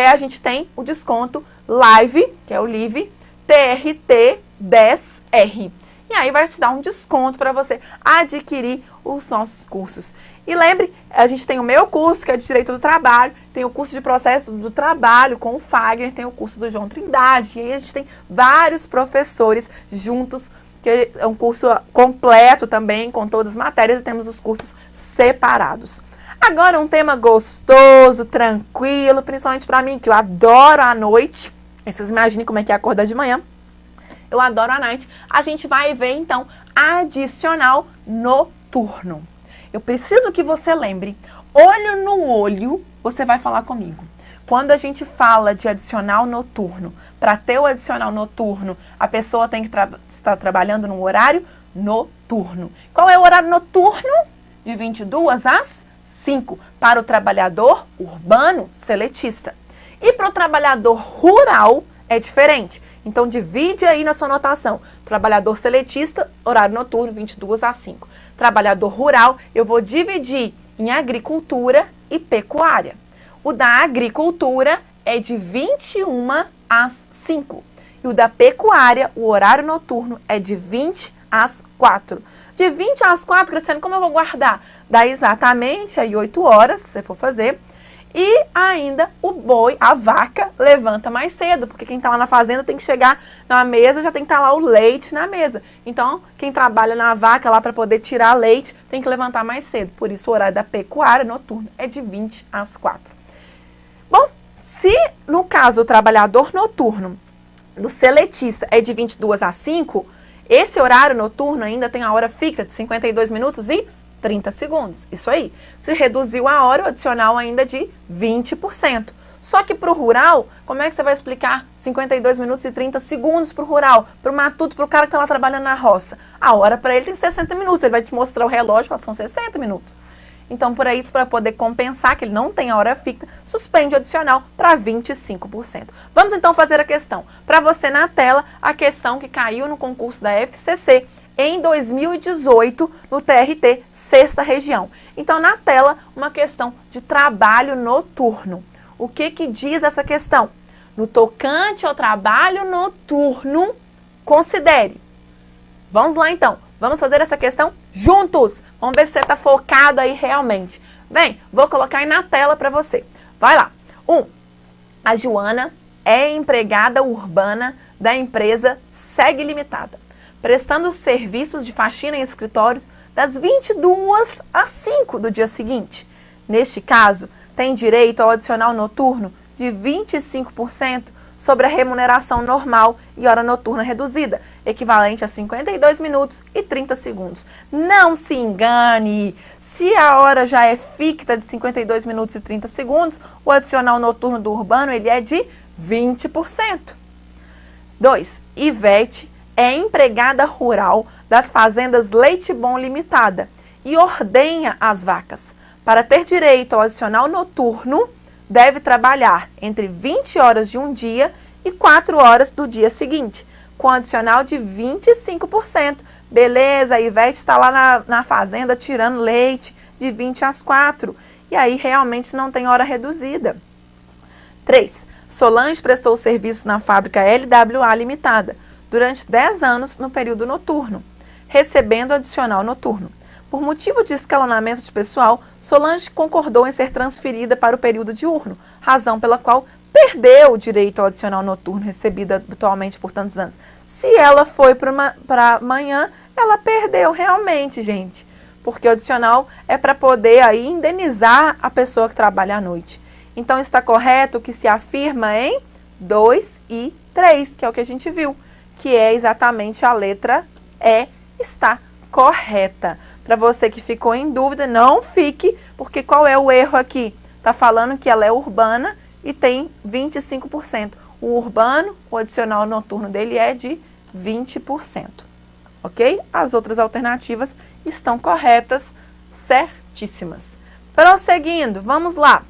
a gente tem o desconto LIVE, que é o LIVE, TRT10R. E aí vai te dar um desconto para você adquirir os nossos cursos. E lembre, a gente tem o meu curso, que é de Direito do Trabalho, tem o curso de Processo do Trabalho com o Fagner, tem o curso do João Trindade, e aí a gente tem vários professores juntos, que é um curso completo também, com todas as matérias, e temos os cursos separados. Agora um tema gostoso, tranquilo, principalmente para mim, que eu adoro à noite. Vocês imaginem como é que é acordar de manhã. Eu adoro à noite. A gente vai ver, então, adicional noturno. Eu preciso que você lembre, olho no olho, você vai falar comigo. Quando a gente fala de adicional noturno, para ter o adicional noturno, a pessoa tem que estar trabalhando no horário noturno. Qual é o horário noturno? De 22 às 5 para o trabalhador urbano seletista. E para o trabalhador rural é diferente. Então, divide aí na sua anotação. Trabalhador seletista, horário noturno, 22 às 5. Trabalhador rural, eu vou dividir em agricultura e pecuária. O da agricultura é de 21 às 5. E o da pecuária, o horário noturno, é de 20 às 4. De 20 às 4, Graciane, como eu vou guardar? Dá exatamente aí 8 horas, se você for fazer. E ainda o boi, a vaca, levanta mais cedo, porque quem está lá na fazenda tem que chegar na mesa, já tem que estar lá o leite na mesa. Então, quem trabalha na vaca lá para poder tirar leite, tem que levantar mais cedo. Por isso, o horário da pecuária noturna é de 20 às 4. Bom, se no caso o trabalhador noturno do seletista é de 22 às 5, esse horário noturno ainda tem a hora fixa de 52 minutos e 30 segundos. Isso aí. Se reduziu a hora, o adicional ainda de 20%. Só que para o rural, como é que você vai explicar 52 minutos e 30 segundos para o rural, para o matuto, para o cara que está lá trabalhando na roça? A hora para ele tem 60 minutos. Ele vai te mostrar o relógio e falar, são 60 minutos. Então, por isso, para poder compensar que ele não tem a hora fixa, suspende o adicional para 25%. Vamos então fazer a questão. Para você na tela, a questão que caiu no concurso da FCC em 2018 no TRT, 6ª região. Então, na tela, uma questão de trabalho noturno. O que diz essa questão? No tocante ao trabalho noturno, considere. Vamos lá então. Vamos fazer essa questão juntos. Vamos ver se você está focado aí realmente. Bem, vou colocar aí na tela para você. Vai lá. 1. A Joana é empregada urbana da empresa Seg Limitada, prestando serviços de faxina em escritórios das 22 às 5 do dia seguinte. Neste caso, tem direito ao adicional noturno de 25% sobre a remuneração normal e hora noturna reduzida, equivalente a 52 minutos e 30 segundos. Não se engane, se a hora já é fixa de 52 minutos e 30 segundos, o adicional noturno do urbano ele é de 20%. 2. Ivete é empregada rural das fazendas Leite Bom Limitada e ordenha as vacas. Para ter direito ao adicional noturno, deve trabalhar entre 20 horas de um dia e 4 horas do dia seguinte, com adicional de 25%. Beleza, a Ivete está lá na fazenda tirando leite de 20 às 4. E aí realmente não tem hora reduzida. 3. Solange prestou serviço na fábrica LWA Limitada durante 10 anos no período noturno, recebendo adicional noturno. Por motivo de escalonamento de pessoal, Solange concordou em ser transferida para o período diurno, razão pela qual perdeu o direito ao adicional noturno recebido habitualmente por tantos anos. Se ela foi para amanhã, ela perdeu realmente, gente, porque o adicional é para poder aí indenizar a pessoa que trabalha à noite. Então, está correto o que se afirma em 2 e 3, que é o que a gente viu, que é exatamente a letra E, está correta. Para você que ficou em dúvida, não fique, porque qual é o erro aqui? Está falando que ela é urbana e tem 25%. O urbano, o adicional noturno dele é de 20%. Ok? As outras alternativas estão corretas, certíssimas. Prosseguindo, vamos lá.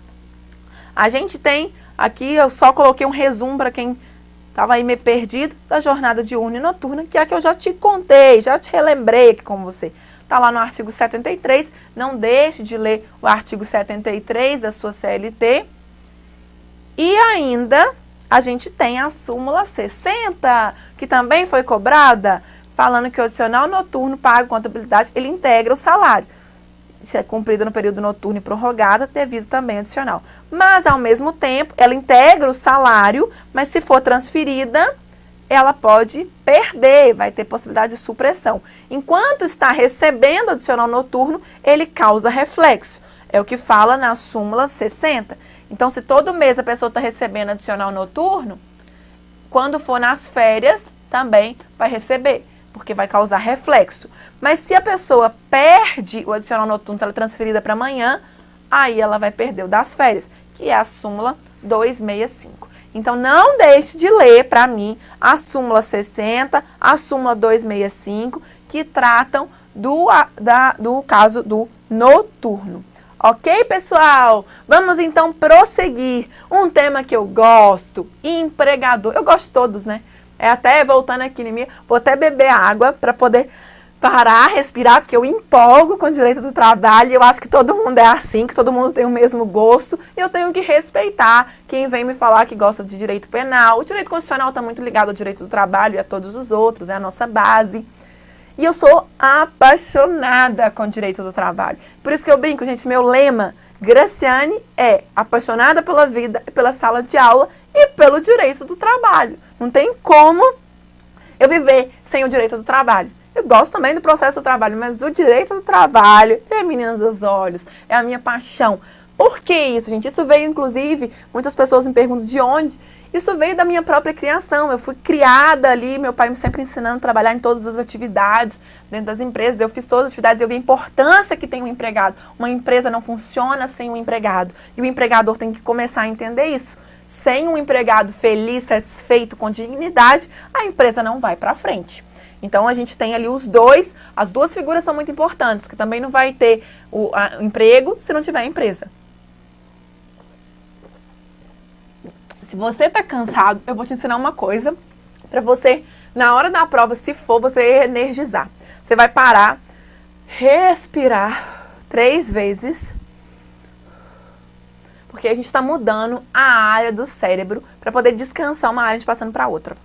A gente tem aqui, eu só coloquei um resumo para quem estava aí meio perdido, da jornada diurna e noturna, que é a que eu já te contei, já te relembrei aqui com você. Está lá no artigo 73, não deixe de ler o artigo 73 da sua CLT. E ainda a gente tem a súmula 60, que também foi cobrada, falando que o adicional noturno pago com contabilidade, ele integra o salário. Se é cumprido no período noturno e prorrogada, devido também adicional. Mas, ao mesmo tempo, ela integra o salário, mas se for transferida, ela pode perder, vai ter possibilidade de supressão. Enquanto está recebendo adicional noturno, ele causa reflexo. É o que fala na súmula 60. Então, se todo mês a pessoa está recebendo adicional noturno, quando for nas férias, também vai receber, porque vai causar reflexo. Mas se a pessoa perde o adicional noturno, se ela é transferida para amanhã, aí ela vai perder o das férias, que é a súmula 265. Então, não deixe de ler para mim a súmula 60, a súmula 265, que tratam do caso do noturno. Ok, pessoal? Vamos então prosseguir. Um tema que eu gosto, empregador. Eu gosto de todos, né? Até voltando aqui em mim, vou até beber água para poder parar, respirar, porque eu empolgo com o direito do trabalho. Eu acho que todo mundo é assim, que todo mundo tem o mesmo gosto. E eu tenho que respeitar quem vem me falar que gosta de direito penal. O direito constitucional está muito ligado ao direito do trabalho e a todos os outros, é a nossa base. E eu sou apaixonada com o direito do trabalho. Por isso que eu brinco, gente, meu lema, Graciane é apaixonada pela vida, pela sala de aula e pelo direito do trabalho. Não tem como eu viver sem o direito do trabalho. Eu gosto também do processo do trabalho, mas o direito do trabalho é a menina dos olhos, é a minha paixão. Por que isso, gente? Isso veio, inclusive, muitas pessoas me perguntam de onde. Isso veio da minha própria criação. Eu fui criada ali, meu pai me sempre ensinando a trabalhar em todas as atividades dentro das empresas. Eu fiz todas as atividades, eu vi a importância que tem um empregado. Uma empresa não funciona sem um empregado. E o empregador tem que começar a entender isso. Sem um empregado feliz, satisfeito, com dignidade, a empresa não vai para frente. Então, a gente tem ali as duas figuras são muito importantes, que também não vai ter o emprego se não tiver empresa. Se você está cansado, eu vou te ensinar uma coisa para você, na hora da prova, se for, você energizar. Você vai parar, respirar 3 vezes, porque a gente está mudando a área do cérebro para poder descansar uma área de passando para outra.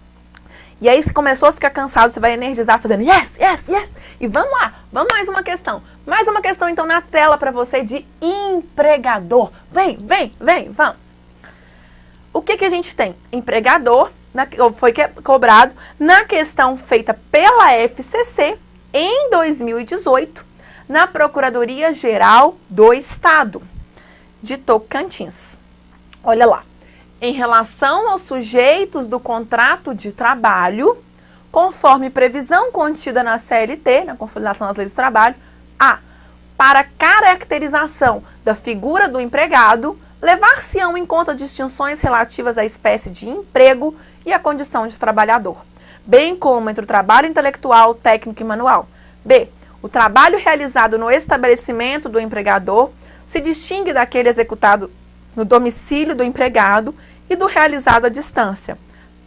E aí, se começou a ficar cansado, você vai energizar fazendo yes, yes, yes. E vamos lá, vamos mais uma questão. Mais uma questão, então, na tela para você de empregador. Vem, vem, vem, vamos. O que a gente tem? Empregador, foi cobrado na questão feita pela FCC em 2018, na Procuradoria-Geral do Estado de Tocantins. Olha lá. Em relação aos sujeitos do contrato de trabalho, conforme previsão contida na CLT, na Consolidação das Leis do Trabalho, para caracterização da figura do empregado, levar-se-ão em conta distinções relativas à espécie de emprego e à condição de trabalhador, bem como entre o trabalho intelectual, técnico e manual. B. O trabalho realizado no estabelecimento do empregador se distingue daquele executado no domicílio do empregado e do realizado à distância,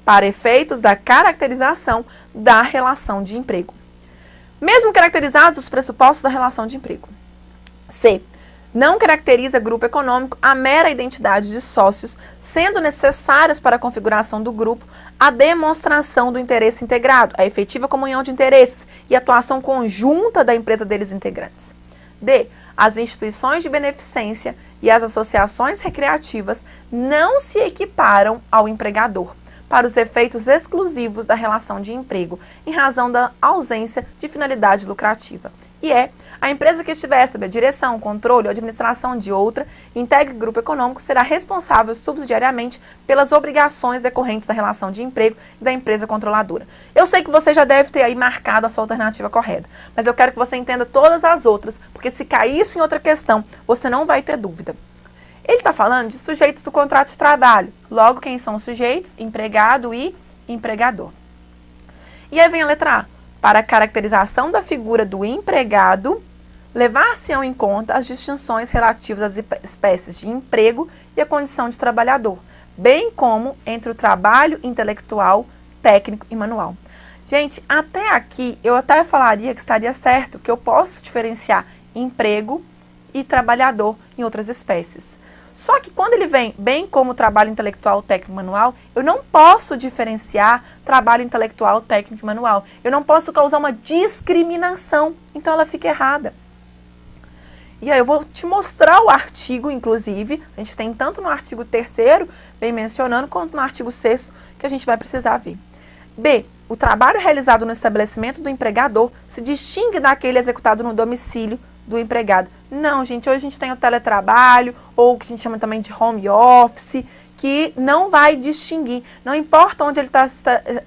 para efeitos da caracterização da relação de emprego. Mesmo caracterizados os pressupostos da relação de emprego. C. Não caracteriza grupo econômico a mera identidade de sócios, sendo necessárias para a configuração do grupo a demonstração do interesse integrado, a efetiva comunhão de interesses e atuação conjunta da empresa deles integrantes. D. As instituições de beneficência e as associações recreativas não se equiparam ao empregador para os efeitos exclusivos da relação de emprego, em razão da ausência de finalidade lucrativa. E a empresa que estiver sob a direção, controle ou administração de outra, integre grupo econômico, será responsável subsidiariamente pelas obrigações decorrentes da relação de emprego e da empresa controladora. Eu sei que você já deve ter aí marcado a sua alternativa correta, mas eu quero que você entenda todas as outras, porque se cair isso em outra questão, você não vai ter dúvida. Ele está falando de sujeitos do contrato de trabalho. Logo, quem são os sujeitos? Empregado e empregador. E aí vem a letra A. Para a caracterização da figura do empregado, levar-se-ão em conta as distinções relativas às espécies de emprego e a condição de trabalhador, bem como entre o trabalho intelectual, técnico e manual. Gente, até aqui eu até falaria que estaria certo que eu posso diferenciar emprego e trabalhador em outras espécies. Só que quando ele vem bem como trabalho intelectual, técnico e manual, eu não posso diferenciar trabalho intelectual, técnico e manual. Eu não posso causar uma discriminação, então ela fica errada. E aí eu vou te mostrar o artigo, inclusive, a gente tem tanto no artigo 3º, bem mencionando, quanto no artigo 6º, que a gente vai precisar ver. B. O trabalho realizado no estabelecimento do empregador se distingue daquele executado no domicílio do empregado. Não, gente, hoje a gente tem o teletrabalho, ou o que a gente chama também de home office, que não vai distinguir. Não importa onde ele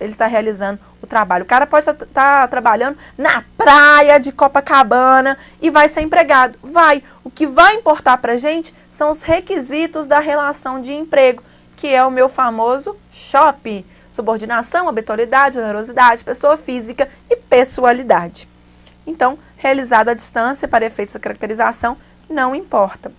está realizando o trabalho. O cara pode estar trabalhando na praia de Copacabana e vai ser empregado. Vai. O que vai importar para a gente são os requisitos da relação de emprego, que é o meu famoso SHOP. Subordinação, habitualidade, onerosidade, pessoa física e pessoalidade. Então, realizado à distância para efeitos da caracterização não importa.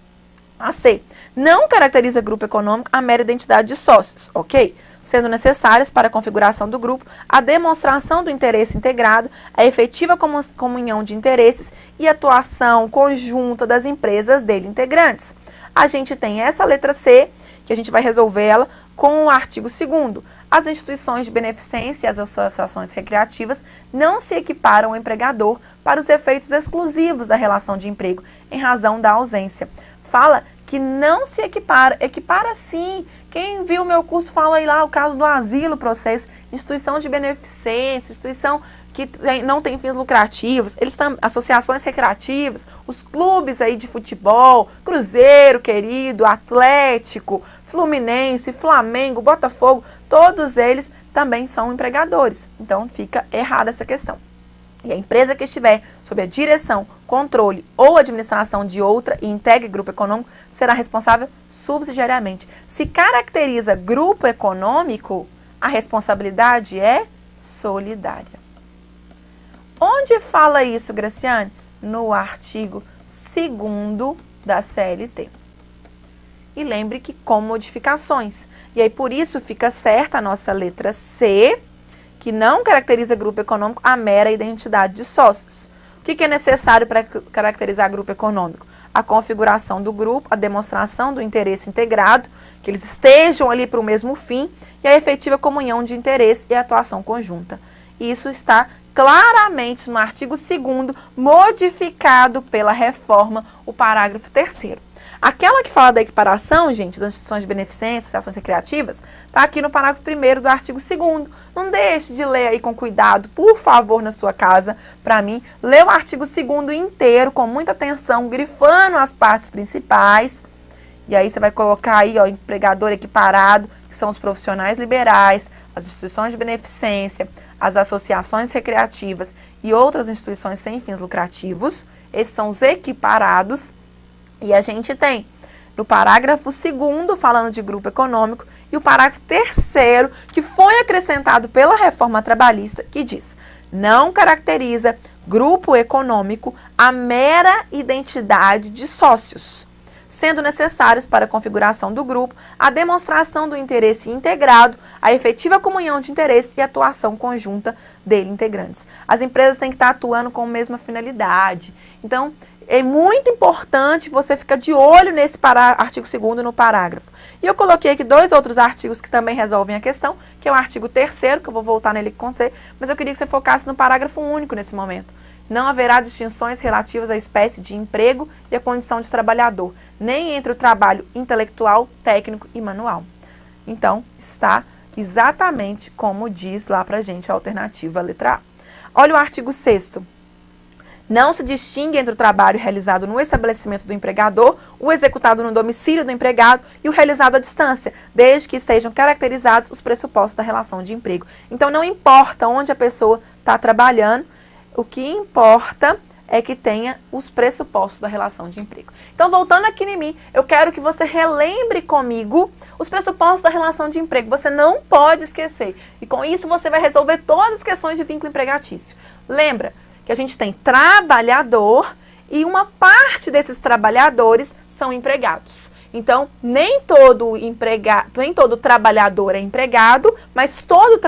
A C. Não caracteriza grupo econômico a mera identidade de sócios, ok? Sendo necessárias para a configuração do grupo a demonstração do interesse integrado, a efetiva comunhão de interesses e atuação conjunta das empresas dele integrantes. A gente tem essa letra C, que a gente vai resolver ela com o artigo 2º. As instituições de beneficência e as associações recreativas não se equiparam ao empregador para os efeitos exclusivos da relação de emprego, em razão da ausência. Fala que não se equipara, equipara sim. Quem viu o meu curso fala aí lá o caso do asilo para vocês, instituição de beneficência, instituição que não tem fins lucrativos, eles têm associações recreativas, os clubes aí de futebol, Cruzeiro, querido, Atlético, Fluminense, Flamengo, Botafogo, todos eles também são empregadores. Então fica errada essa questão. E a empresa que estiver sob a direção, controle ou administração de outra e integre grupo econômico será responsável subsidiariamente. Se caracteriza grupo econômico, a responsabilidade é solidária. Onde fala isso, Graciane? No artigo 2º da CLT. E lembre que com modificações. E aí por isso fica certa a nossa letra C, que não caracteriza grupo econômico a mera identidade de sócios. O que é necessário para caracterizar grupo econômico? A configuração do grupo, a demonstração do interesse integrado, que eles estejam ali para o mesmo fim, e a efetiva comunhão de interesse e atuação conjunta. Isso está claramente no artigo 2º, modificado pela reforma, o parágrafo 3º. Aquela que fala da equiparação, gente, das instituições de beneficência, associações recreativas, está aqui no parágrafo 1º do artigo 2º. Não deixe de ler aí com cuidado, por favor, na sua casa, para mim. Lê o artigo 2º inteiro, com muita atenção, grifando as partes principais. E aí você vai colocar aí, ó, empregador equiparado, que são os profissionais liberais, as instituições de beneficência, as associações recreativas e outras instituições sem fins lucrativos. Esses são os equiparados. E a gente tem no parágrafo 2º, falando de grupo econômico, e o parágrafo 3º, que foi acrescentado pela reforma trabalhista, que diz: não caracteriza grupo econômico a mera identidade de sócios, sendo necessários para a configuração do grupo a demonstração do interesse integrado, a efetiva comunhão de interesse e a atuação conjunta dele integrantes. As empresas têm que estar atuando com a mesma finalidade. Então, é muito importante você ficar de olho nesse artigo 2º no parágrafo. E eu coloquei aqui 2 outros artigos que também resolvem a questão, que é o artigo 3º, que eu vou voltar nele com você, mas eu queria que você focasse no parágrafo único nesse momento. Não haverá distinções relativas à espécie de emprego e à condição de trabalhador, nem entre o trabalho intelectual, técnico e manual. Então, está exatamente como diz lá pra gente a alternativa letra A. Olha o artigo 6º. Não se distingue entre o trabalho realizado no estabelecimento do empregador, o executado no domicílio do empregado e o realizado à distância, desde que estejam caracterizados os pressupostos da relação de emprego. Então, não importa onde a pessoa está trabalhando, o que importa é que tenha os pressupostos da relação de emprego. Então, voltando aqui em mim, eu quero que você relembre comigo os pressupostos da relação de emprego. Você não pode esquecer. E com isso, você vai resolver todas as questões de vínculo empregatício. Lembra que a gente tem trabalhador e uma parte desses trabalhadores são empregados. Então, nem todo trabalhador é empregado, mas todo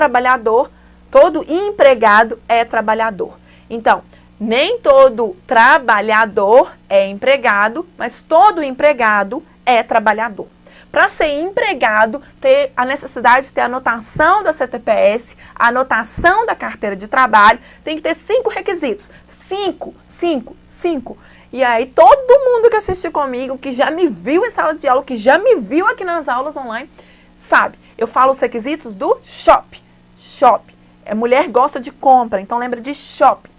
empregado é trabalhador. Então, nem todo trabalhador é empregado, mas todo empregado é trabalhador. Para ser empregado, ter a necessidade de ter a anotação da CTPS, a anotação da carteira de trabalho, tem que ter 5 requisitos. 5. E aí, todo mundo que assistiu comigo, que já me viu em sala de aula, que já me viu aqui nas aulas online, sabe, eu falo os requisitos do SHOP. Mulher gosta de compra, então lembra de SHOP.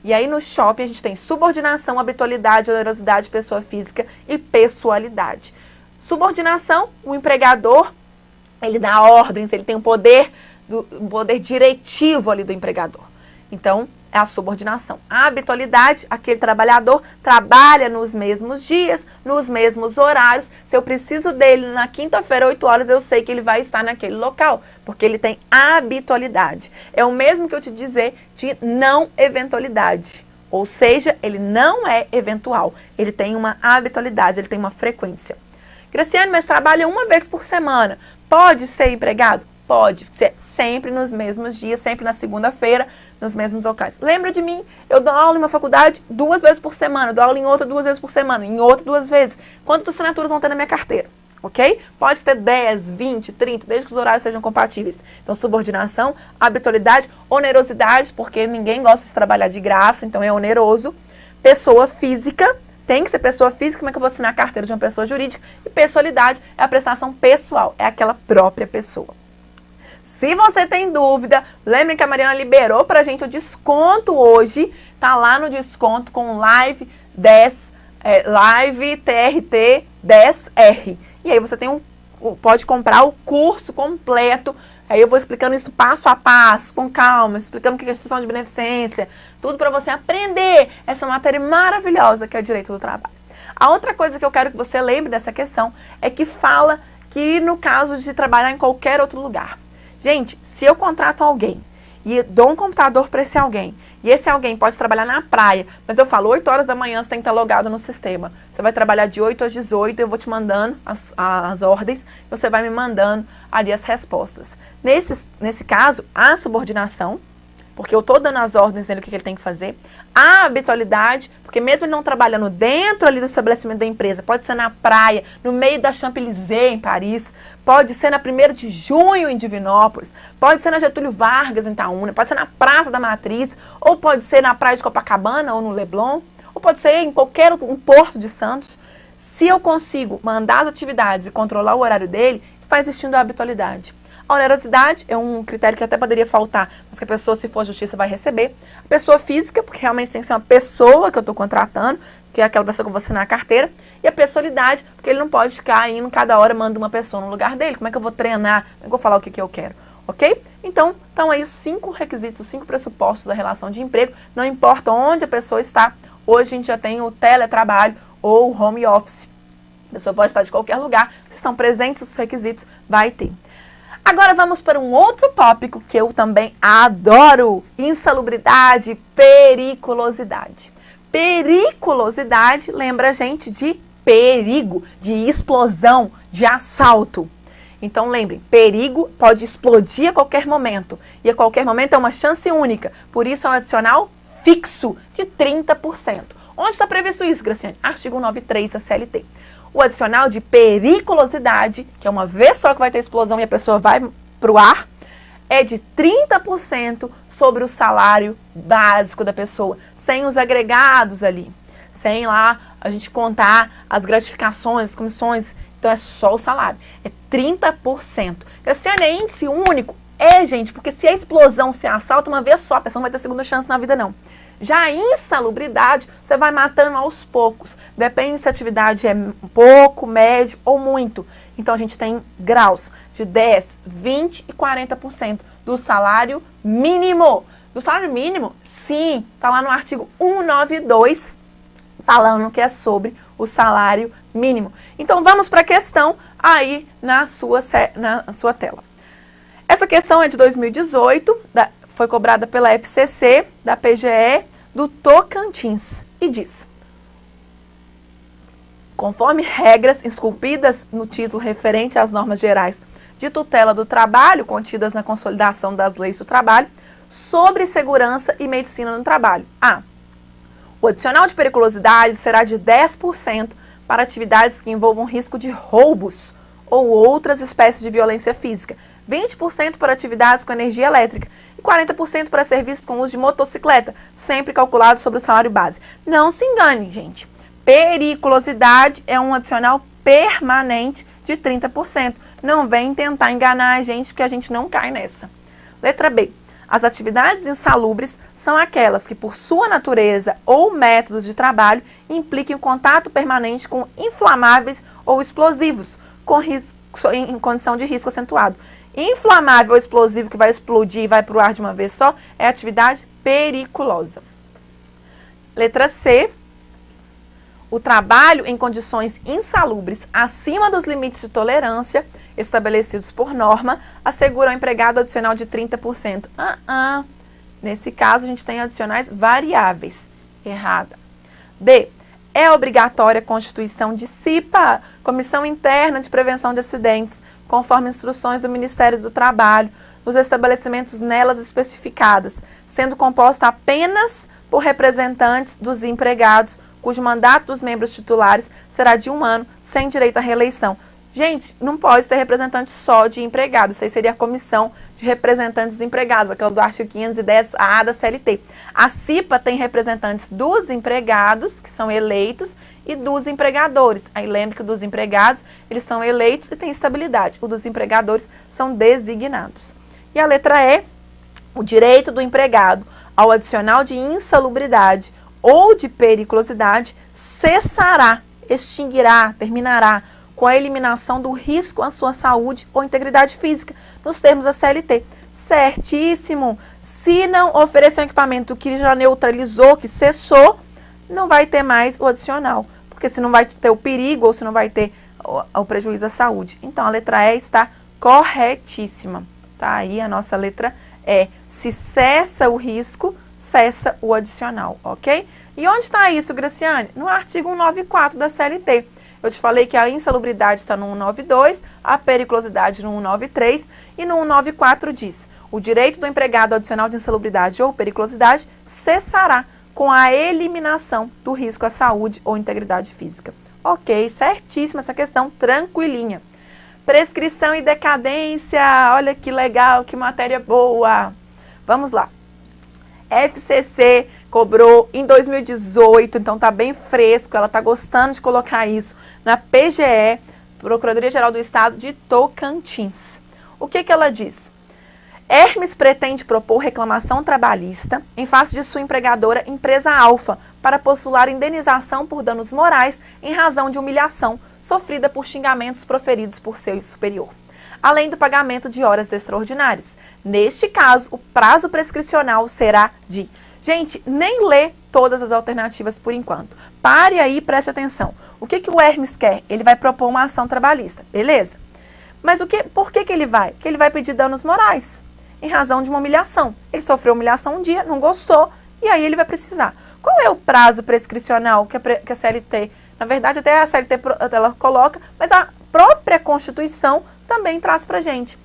E aí no SHOP a gente tem subordinação, habitualidade, onerosidade, pessoa física e pessoalidade. Subordinação, o empregador, ele dá ordens, ele tem um poder diretivo ali do empregador. Então, é a subordinação. A habitualidade, aquele trabalhador trabalha nos mesmos dias, nos mesmos horários. Se eu preciso dele na quinta-feira, 8 horas, eu sei que ele vai estar naquele local, porque ele tem habitualidade. É o mesmo que eu te dizer de não eventualidade. Ou seja, ele não é eventual, ele tem uma habitualidade, ele tem uma frequência. Graciane, mas trabalha uma vez por semana, pode ser empregado? Pode ser sempre nos mesmos dias, sempre na segunda-feira, nos mesmos locais. Lembra de mim? Eu dou aula em uma faculdade 2 vezes por semana, dou aula em outra 2 vezes por semana, em outra 2 vezes. Quantas assinaturas vão ter na minha carteira? Ok? Pode ter 10, 20, 30, desde que os horários sejam compatíveis. Então, subordinação, habitualidade, onerosidade, porque ninguém gosta de trabalhar de graça, então é oneroso. Pessoa física, tem que ser pessoa física, como é que eu vou assinar a carteira de uma pessoa jurídica? E pessoalidade é a prestação pessoal, é aquela própria pessoa. Se você tem dúvida, lembrem que a Mariana liberou pra gente o desconto hoje, tá lá no desconto com Live 10, Live TRT 10R. E aí você pode comprar o curso completo. Aí eu vou explicando isso passo a passo, com calma, explicando o que é instituição de beneficência, tudo para você aprender essa matéria maravilhosa que é o direito do trabalho. A outra coisa que eu quero que você lembre dessa questão é que fala que no caso de trabalhar em qualquer outro lugar. Gente, se eu contrato alguém e dou um computador para esse alguém, e esse alguém pode trabalhar na praia, mas eu falo 8 horas da manhã você tem que estar logado no sistema. Você vai trabalhar de 8 às 18, eu vou te mandando as ordens, e você vai me mandando ali as respostas. Nesse caso, a subordinação, porque eu estou dando as ordens dele, o que ele tem que fazer. A habitualidade, porque mesmo ele não trabalhando dentro ali do estabelecimento da empresa, pode ser na praia, no meio da Champs-Élysées, em Paris, pode ser na 1º de junho, em Divinópolis, pode ser na Getúlio Vargas, em Itaúna, pode ser na Praça da Matriz, ou pode ser na Praia de Copacabana, ou no Leblon, ou pode ser em qualquer um porto de Santos. Se eu consigo mandar as atividades e controlar o horário dele, está existindo a habitualidade. A onerosidade é um critério que até poderia faltar, mas que a pessoa, se for justiça, vai receber. A pessoa física, porque realmente tem que ser uma pessoa que eu estou contratando, que é aquela pessoa que eu vou assinar a carteira. E a pessoalidade, porque ele não pode ficar indo cada hora, manda uma pessoa no lugar dele. Como é que eu vou treinar? Como é que eu vou falar o que eu quero? Ok? Então é isso, 5 requisitos, 5 pressupostos da relação de emprego. Não importa onde a pessoa está. Hoje a gente já tem o teletrabalho ou o home office. A pessoa pode estar de qualquer lugar. Se estão presentes os requisitos, vai ter. Agora vamos para um outro tópico que eu também adoro: insalubridade, periculosidade. Periculosidade lembra a gente de perigo, de explosão, de assalto. Então lembrem, perigo pode explodir a qualquer momento. E a qualquer momento é uma chance única. Por isso é um adicional fixo de 30%. Onde está previsto isso, Graciane? Artigo 93 da CLT. O adicional de periculosidade, que é uma vez só que vai ter explosão e a pessoa vai para o ar, é de 30% sobre o salário básico da pessoa, sem os agregados ali, sem lá a gente contar as gratificações, as comissões, então é só o salário, é 30%. Graciane, é índice único? É, gente, porque se a explosão se assalta uma vez só, a pessoa não vai ter segunda chance na vida, não. Já a insalubridade, você vai matando aos poucos. Depende se a atividade é pouco, médio ou muito. Então, a gente tem graus de 10, 20 e 40% do salário mínimo. Do salário mínimo, sim, está lá no artigo 192, falando que é sobre o salário mínimo. Então, vamos para a questão aí na sua tela. Essa questão é de 2018, foi cobrada pela FCC, da PGE, do Tocantins, e diz: conforme regras esculpidas no título referente às normas gerais de tutela do trabalho, contidas na consolidação das leis do trabalho, sobre segurança e medicina no trabalho. A. O adicional de periculosidade será de 10% para atividades que envolvam risco de roubos ou outras espécies de violência física, 20% para atividades com energia elétrica e 40% para serviços com uso de motocicleta, sempre calculado sobre o salário base. Não se engane, gente. Periculosidade é um adicional permanente de 30%. Não vem tentar enganar a gente, porque a gente não cai nessa. Letra B. As atividades insalubres são aquelas que, por sua natureza ou métodos de trabalho, impliquem o contato permanente com inflamáveis ou explosivos, em condição de risco acentuado. Inflamável ou explosivo que vai explodir e vai para o ar de uma vez só é atividade periculosa. Letra C. O trabalho em condições insalubres acima dos limites de tolerância estabelecidos por norma assegura ao empregado adicional de 30%. Nesse caso, a gente tem adicionais variáveis. Errada. D. É obrigatória a constituição de CIPA, Comissão Interna de Prevenção de Acidentes, conforme instruções do Ministério do Trabalho, nos estabelecimentos nelas especificadas, sendo composta apenas por representantes dos empregados, cujo mandato dos membros titulares será de 1 ano, sem direito à reeleição. Gente, não pode ter representante só de empregados, isso aí seria a comissão de representantes dos empregados, aquela do artigo 510A da CLT. A CIPA tem representantes dos empregados, que são eleitos, e dos empregadores. Aí lembre que o dos empregados, eles são eleitos e têm estabilidade. O dos empregadores são designados. E a letra E, o direito do empregado ao adicional de insalubridade ou de periculosidade cessará, extinguirá, terminará com a eliminação do risco à sua saúde ou integridade física, nos termos da CLT. Certíssimo! Se não oferecer um equipamento que já neutralizou, que cessou, não vai ter mais o adicional, porque se não vai ter o perigo ou se não vai ter o prejuízo à saúde. Então, a letra E está corretíssima. Tá aí a nossa letra E. Se cessa o risco, cessa o adicional, ok? E onde está isso, Graciane? No artigo 194 da CLT. Eu te falei que a insalubridade está no 192, a periculosidade no 193 e no 194 diz: o direito do empregado ao adicional de insalubridade ou periculosidade cessará com a eliminação do risco à saúde ou integridade física. Ok, certíssima essa questão, tranquilinha. Prescrição e decadência, olha que legal, que matéria boa. Vamos lá. FCC cobrou em 2018, então tá bem fresco, ela tá gostando de colocar isso na PGE, Procuradoria-Geral do Estado de Tocantins. O que ela diz? Hermes pretende propor reclamação trabalhista em face de sua empregadora Empresa Alfa para postular indenização por danos morais em razão de humilhação sofrida por xingamentos proferidos por seu superior, além do pagamento de horas extraordinárias. Neste caso, o prazo prescricional será de... Gente, nem lê todas as alternativas por enquanto. Pare aí e preste atenção. O que o Hermes quer? Ele vai propor uma ação trabalhista, beleza? Mas por que ele vai? Porque ele vai pedir danos morais, em razão de uma humilhação. Ele sofreu humilhação um dia, não gostou, e aí ele vai precisar. Qual é o prazo prescricional que a CLT, na verdade até a CLT ela coloca, mas a própria Constituição também traz pra gente.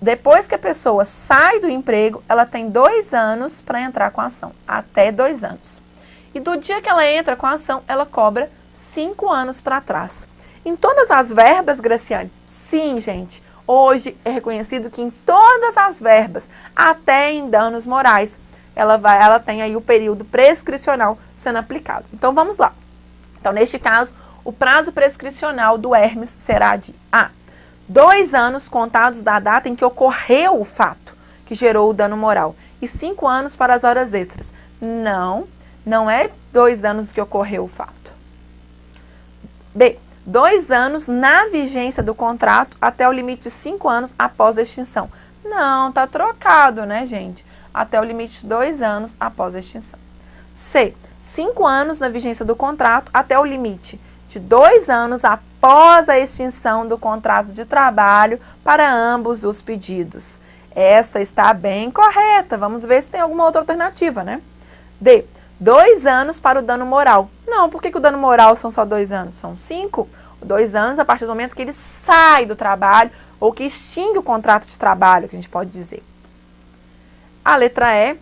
Depois que a pessoa sai do emprego, ela tem 2 anos para entrar com a ação, até 2 anos. E do dia que ela entra com a ação, ela cobra 5 anos para trás. Em todas as verbas, Graciane, sim, gente, hoje é reconhecido que em todas as verbas, até em danos morais, ela tem aí o período prescricional sendo aplicado. Então, vamos lá. Então, neste caso, o prazo prescricional do Hermes será de A. 2 anos contados da data em que ocorreu o fato que gerou o dano moral e 5 anos para as horas extras. Não é 2 anos que ocorreu o fato. B. 2 anos na vigência do contrato até o limite de 5 anos após a extinção. Não, tá trocado, né, gente? Até o limite de 2 anos após a extinção. C. 5 anos na vigência do contrato até o limite de 2 anos após a extinção do contrato de trabalho para ambos os pedidos. Essa está bem correta. Vamos ver se tem alguma outra alternativa, né? D. 2 anos para o dano moral. Não, por que o dano moral são só 2 anos? São 5. 2 anos a partir do momento que ele sai do trabalho ou que extingue o contrato de trabalho, que a gente pode dizer. A letra E.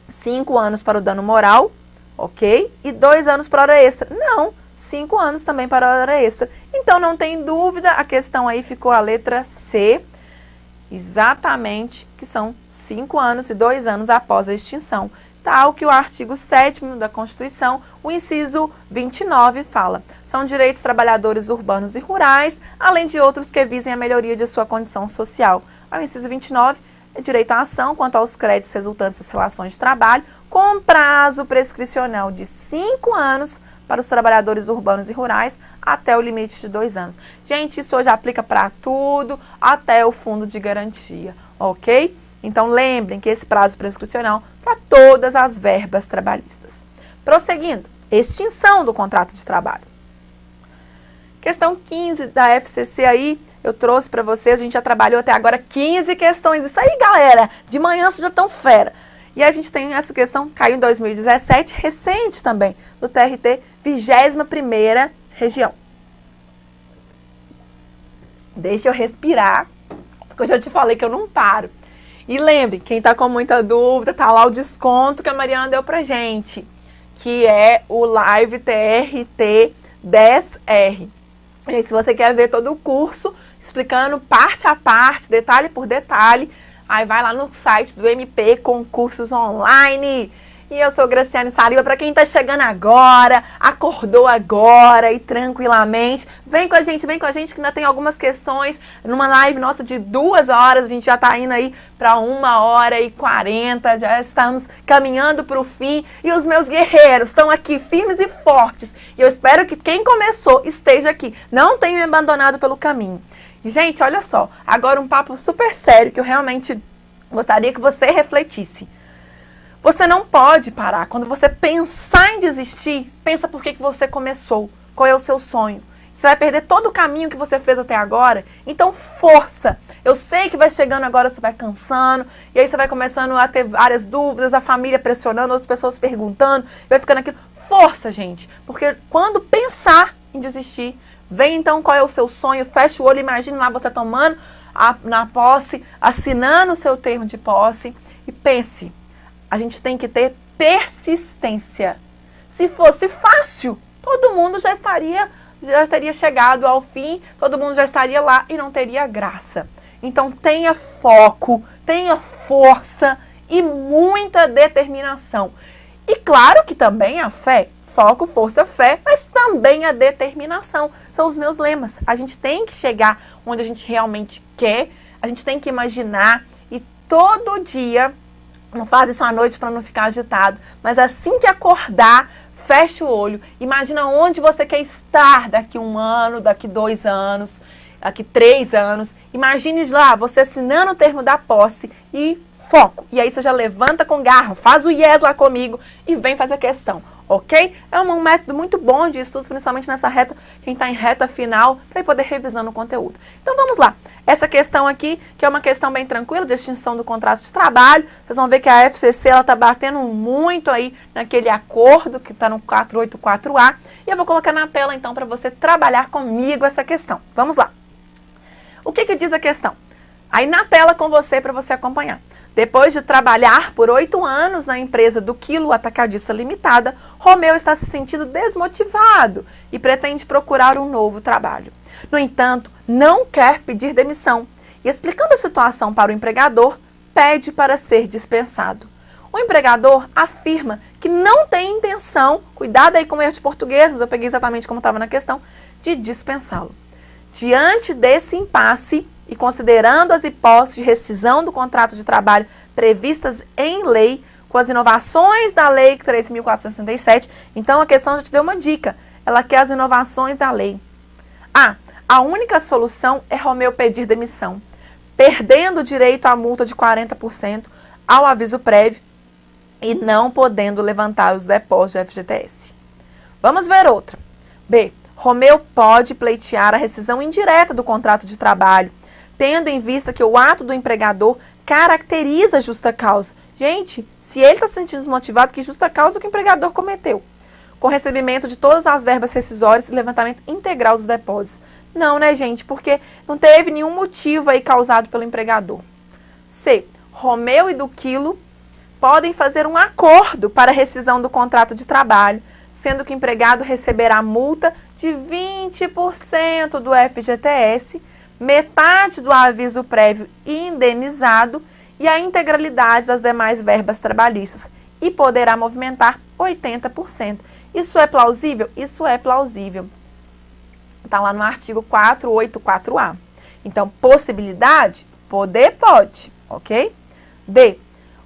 5 anos para o dano moral, ok? E 2 anos para a hora extra. Não. 5 anos também para a hora extra. Então, não tem dúvida, a questão aí ficou a letra C, exatamente, que são 5 anos e 2 anos após a extinção. Tal que o artigo 7º da Constituição, o inciso 29, fala. São direitos dos trabalhadores urbanos e rurais, além de outros que visem a melhoria de sua condição social. O inciso 29 é direito à ação quanto aos créditos resultantes das relações de trabalho, com prazo prescricional de 5 anos para os trabalhadores urbanos e rurais até o limite de 2 anos. Gente, isso hoje aplica para tudo, até o fundo de garantia, ok? Então, lembrem que esse prazo prescricional para todas as verbas trabalhistas. Prosseguindo, extinção do contrato de trabalho. Questão 15 da FCC aí, eu trouxe para vocês, a gente já trabalhou até agora 15 questões. Isso aí, galera, de manhã vocês já estão fera. E a gente tem essa questão, caiu em 2017, recente também, do TRT, 21ª região. Deixa eu respirar, porque eu já te falei que eu não paro. E lembre, quem tá com muita dúvida, tá lá o desconto que a Mariana deu pra gente, que é o Live TRT 10R. E se você quer ver todo o curso, explicando parte a parte, detalhe por detalhe, aí vai lá no site do MP Concursos Online. E eu sou Graciane Saliba, para quem tá chegando agora, acordou agora e tranquilamente, vem com a gente que ainda tem algumas questões, numa live nossa de 2 horas, a gente já tá indo aí para 1h40, já estamos caminhando para o fim, e os meus guerreiros estão aqui firmes e fortes, e eu espero que quem começou esteja aqui, não tenha me abandonado pelo caminho. E gente, olha só, agora um papo super sério, que eu realmente gostaria que você refletisse. Você não pode parar. Quando você pensar em desistir, pensa por que você começou. Qual é o seu sonho? Você vai perder todo o caminho que você fez até agora. Então, força. Eu sei que vai chegando agora, você vai cansando. E aí você vai começando a ter várias dúvidas, a família pressionando, outras pessoas perguntando. Vai ficando aquilo. Força, gente. Porque quando pensar em desistir, vem então qual é o seu sonho. Fecha o olho, imagine lá você tomando na posse, assinando o seu termo de posse. E pense. A gente tem que ter persistência. Se fosse fácil, todo mundo já teria chegado ao fim, todo mundo já estaria lá e não teria graça. Então tenha foco, tenha força e muita determinação. E claro que também a fé, foco, força, fé, mas também a determinação. São os meus lemas. A gente tem que chegar onde a gente realmente quer, a gente tem que imaginar e todo dia... Não faz isso à noite para não ficar agitado. Mas assim que acordar, feche o olho. Imagina onde você quer estar daqui 1 ano, daqui 2 anos, daqui 3 anos. Imagine lá, você assinando o termo da posse e foco. E aí você já levanta com garra, faz o yes lá comigo e vem fazer a questão. Ok? É um método muito bom de estudos, principalmente nessa reta, quem está em reta final, para poder revisando o conteúdo. Então vamos lá. Essa questão aqui, que é uma questão bem tranquila, de extinção do contrato de trabalho. Vocês vão ver que a FCC está batendo muito aí naquele acordo que está no 484A. E eu vou colocar na tela então para você trabalhar comigo essa questão. Vamos lá. O que diz a questão? Aí na tela com você para você acompanhar. Depois de trabalhar por 8 anos na empresa do Quilo Atacadista Limitada, Romeu está se sentindo desmotivado e pretende procurar um novo trabalho. No entanto, não quer pedir demissão e, explicando a situação para o empregador, pede para ser dispensado. O empregador afirma que não tem intenção, cuidado aí com o erro de português, mas eu peguei exatamente como estava na questão, de dispensá-lo. Diante desse impasse, e considerando as hipóteses de rescisão do contrato de trabalho previstas em lei, com as inovações da Lei 3.467, então a questão já te deu uma dica, ela quer as inovações da lei. A única solução é Romeu pedir demissão, perdendo o direito à multa de 40% ao aviso prévio e não podendo levantar os depósitos de FGTS. Vamos ver outra. B. Romeu pode pleitear a rescisão indireta do contrato de trabalho, tendo em vista que o ato do empregador caracteriza a justa causa. Gente, se ele está se sentindo desmotivado, que justa causa que o empregador cometeu? Com recebimento de todas as verbas rescisórias e levantamento integral dos depósitos. Não, né, gente? Porque não teve nenhum motivo aí causado pelo empregador. C. Romeu e do Quilo podem fazer um acordo para rescisão do contrato de trabalho, sendo que o empregado receberá multa de 20% do FGTS, metade do aviso prévio indenizado e a integralidade das demais verbas trabalhistas e poderá movimentar 80%. Isso é plausível? Isso é plausível. Está lá no artigo 484A. Então, possibilidade? Poder pode, ok? D.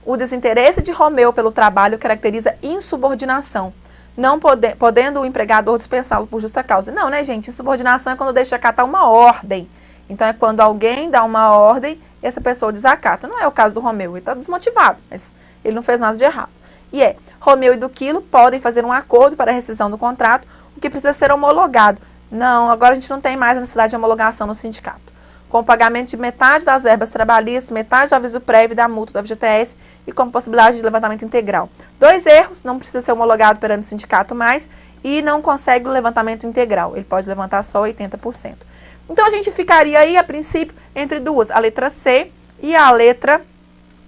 O desinteresse de Romeu pelo trabalho caracteriza insubordinação, não podendo o empregador dispensá-lo por justa causa. Não, né, gente? Insubordinação é quando deixa acatar uma ordem. Então, é quando alguém dá uma ordem e essa pessoa desacata. Não é o caso do Romeu, ele está desmotivado, mas ele não fez nada de errado. E Romeu e do Quilo podem fazer um acordo para a rescisão do contrato, o que precisa ser homologado. Não, agora a gente não tem mais a necessidade de homologação no sindicato. com o pagamento de metade das verbas trabalhistas, metade do aviso prévio da multa do FGTS e com possibilidade de levantamento integral. 2 erros, não precisa ser homologado perante o sindicato mais e não consegue o levantamento integral. Ele pode levantar só 80%. Então, a gente ficaria aí, a princípio, entre duas, a letra C e a letra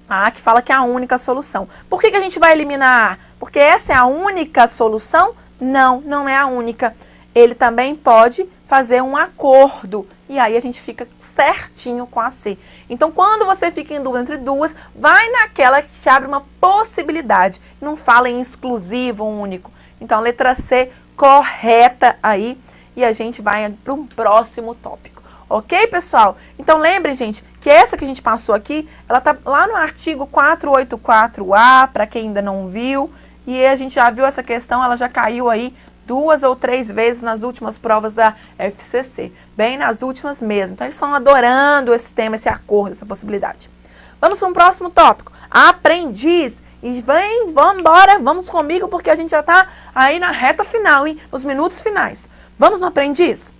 A, que fala que é a única solução. Por que a gente vai eliminar A? Porque essa é a única solução? Não, não é a única. Ele também pode fazer um acordo. E aí a gente fica certinho com a C. Então, quando você fica em dúvida entre duas, vai naquela que te abre uma possibilidade. Não fala em exclusivo, único. Então, letra C, correta aí. E a gente vai para um próximo tópico. Ok, pessoal? Então, lembrem, gente, que essa que a gente passou aqui, ela tá lá no artigo 484A, para quem ainda não viu. E a gente já viu essa questão, ela já caiu aí 2 ou 3 vezes nas últimas provas da FCC. Bem nas últimas mesmo. Então, eles estão adorando esse tema, esse acordo, essa possibilidade. Vamos para um próximo tópico. Aprendiz. E vamos embora, vamos comigo, porque a gente já está aí na reta final, hein? Nos minutos finais. Vamos no aprendiz?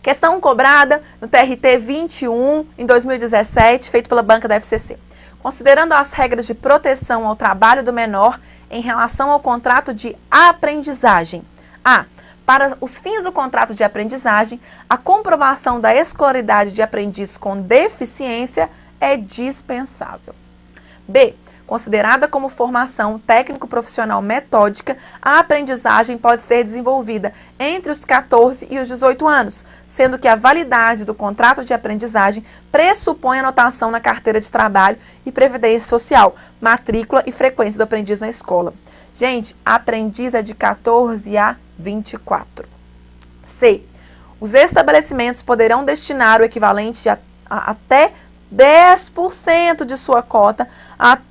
Questão cobrada no TRT 21, em 2017, feito pela banca da FCC. Considerando as regras de proteção ao trabalho do menor em relação ao contrato de aprendizagem. A. Para os fins do contrato de aprendizagem, a comprovação da escolaridade de aprendiz com deficiência é dispensável. B. Considerada como formação técnico-profissional metódica, a aprendizagem pode ser desenvolvida entre os 14 e os 18 anos, sendo que a validade do contrato de aprendizagem pressupõe anotação na carteira de trabalho e previdência social, matrícula e frequência do aprendiz na escola. Gente, aprendiz é de 14 a 24. C. Os estabelecimentos poderão destinar o equivalente de até 10% de sua cota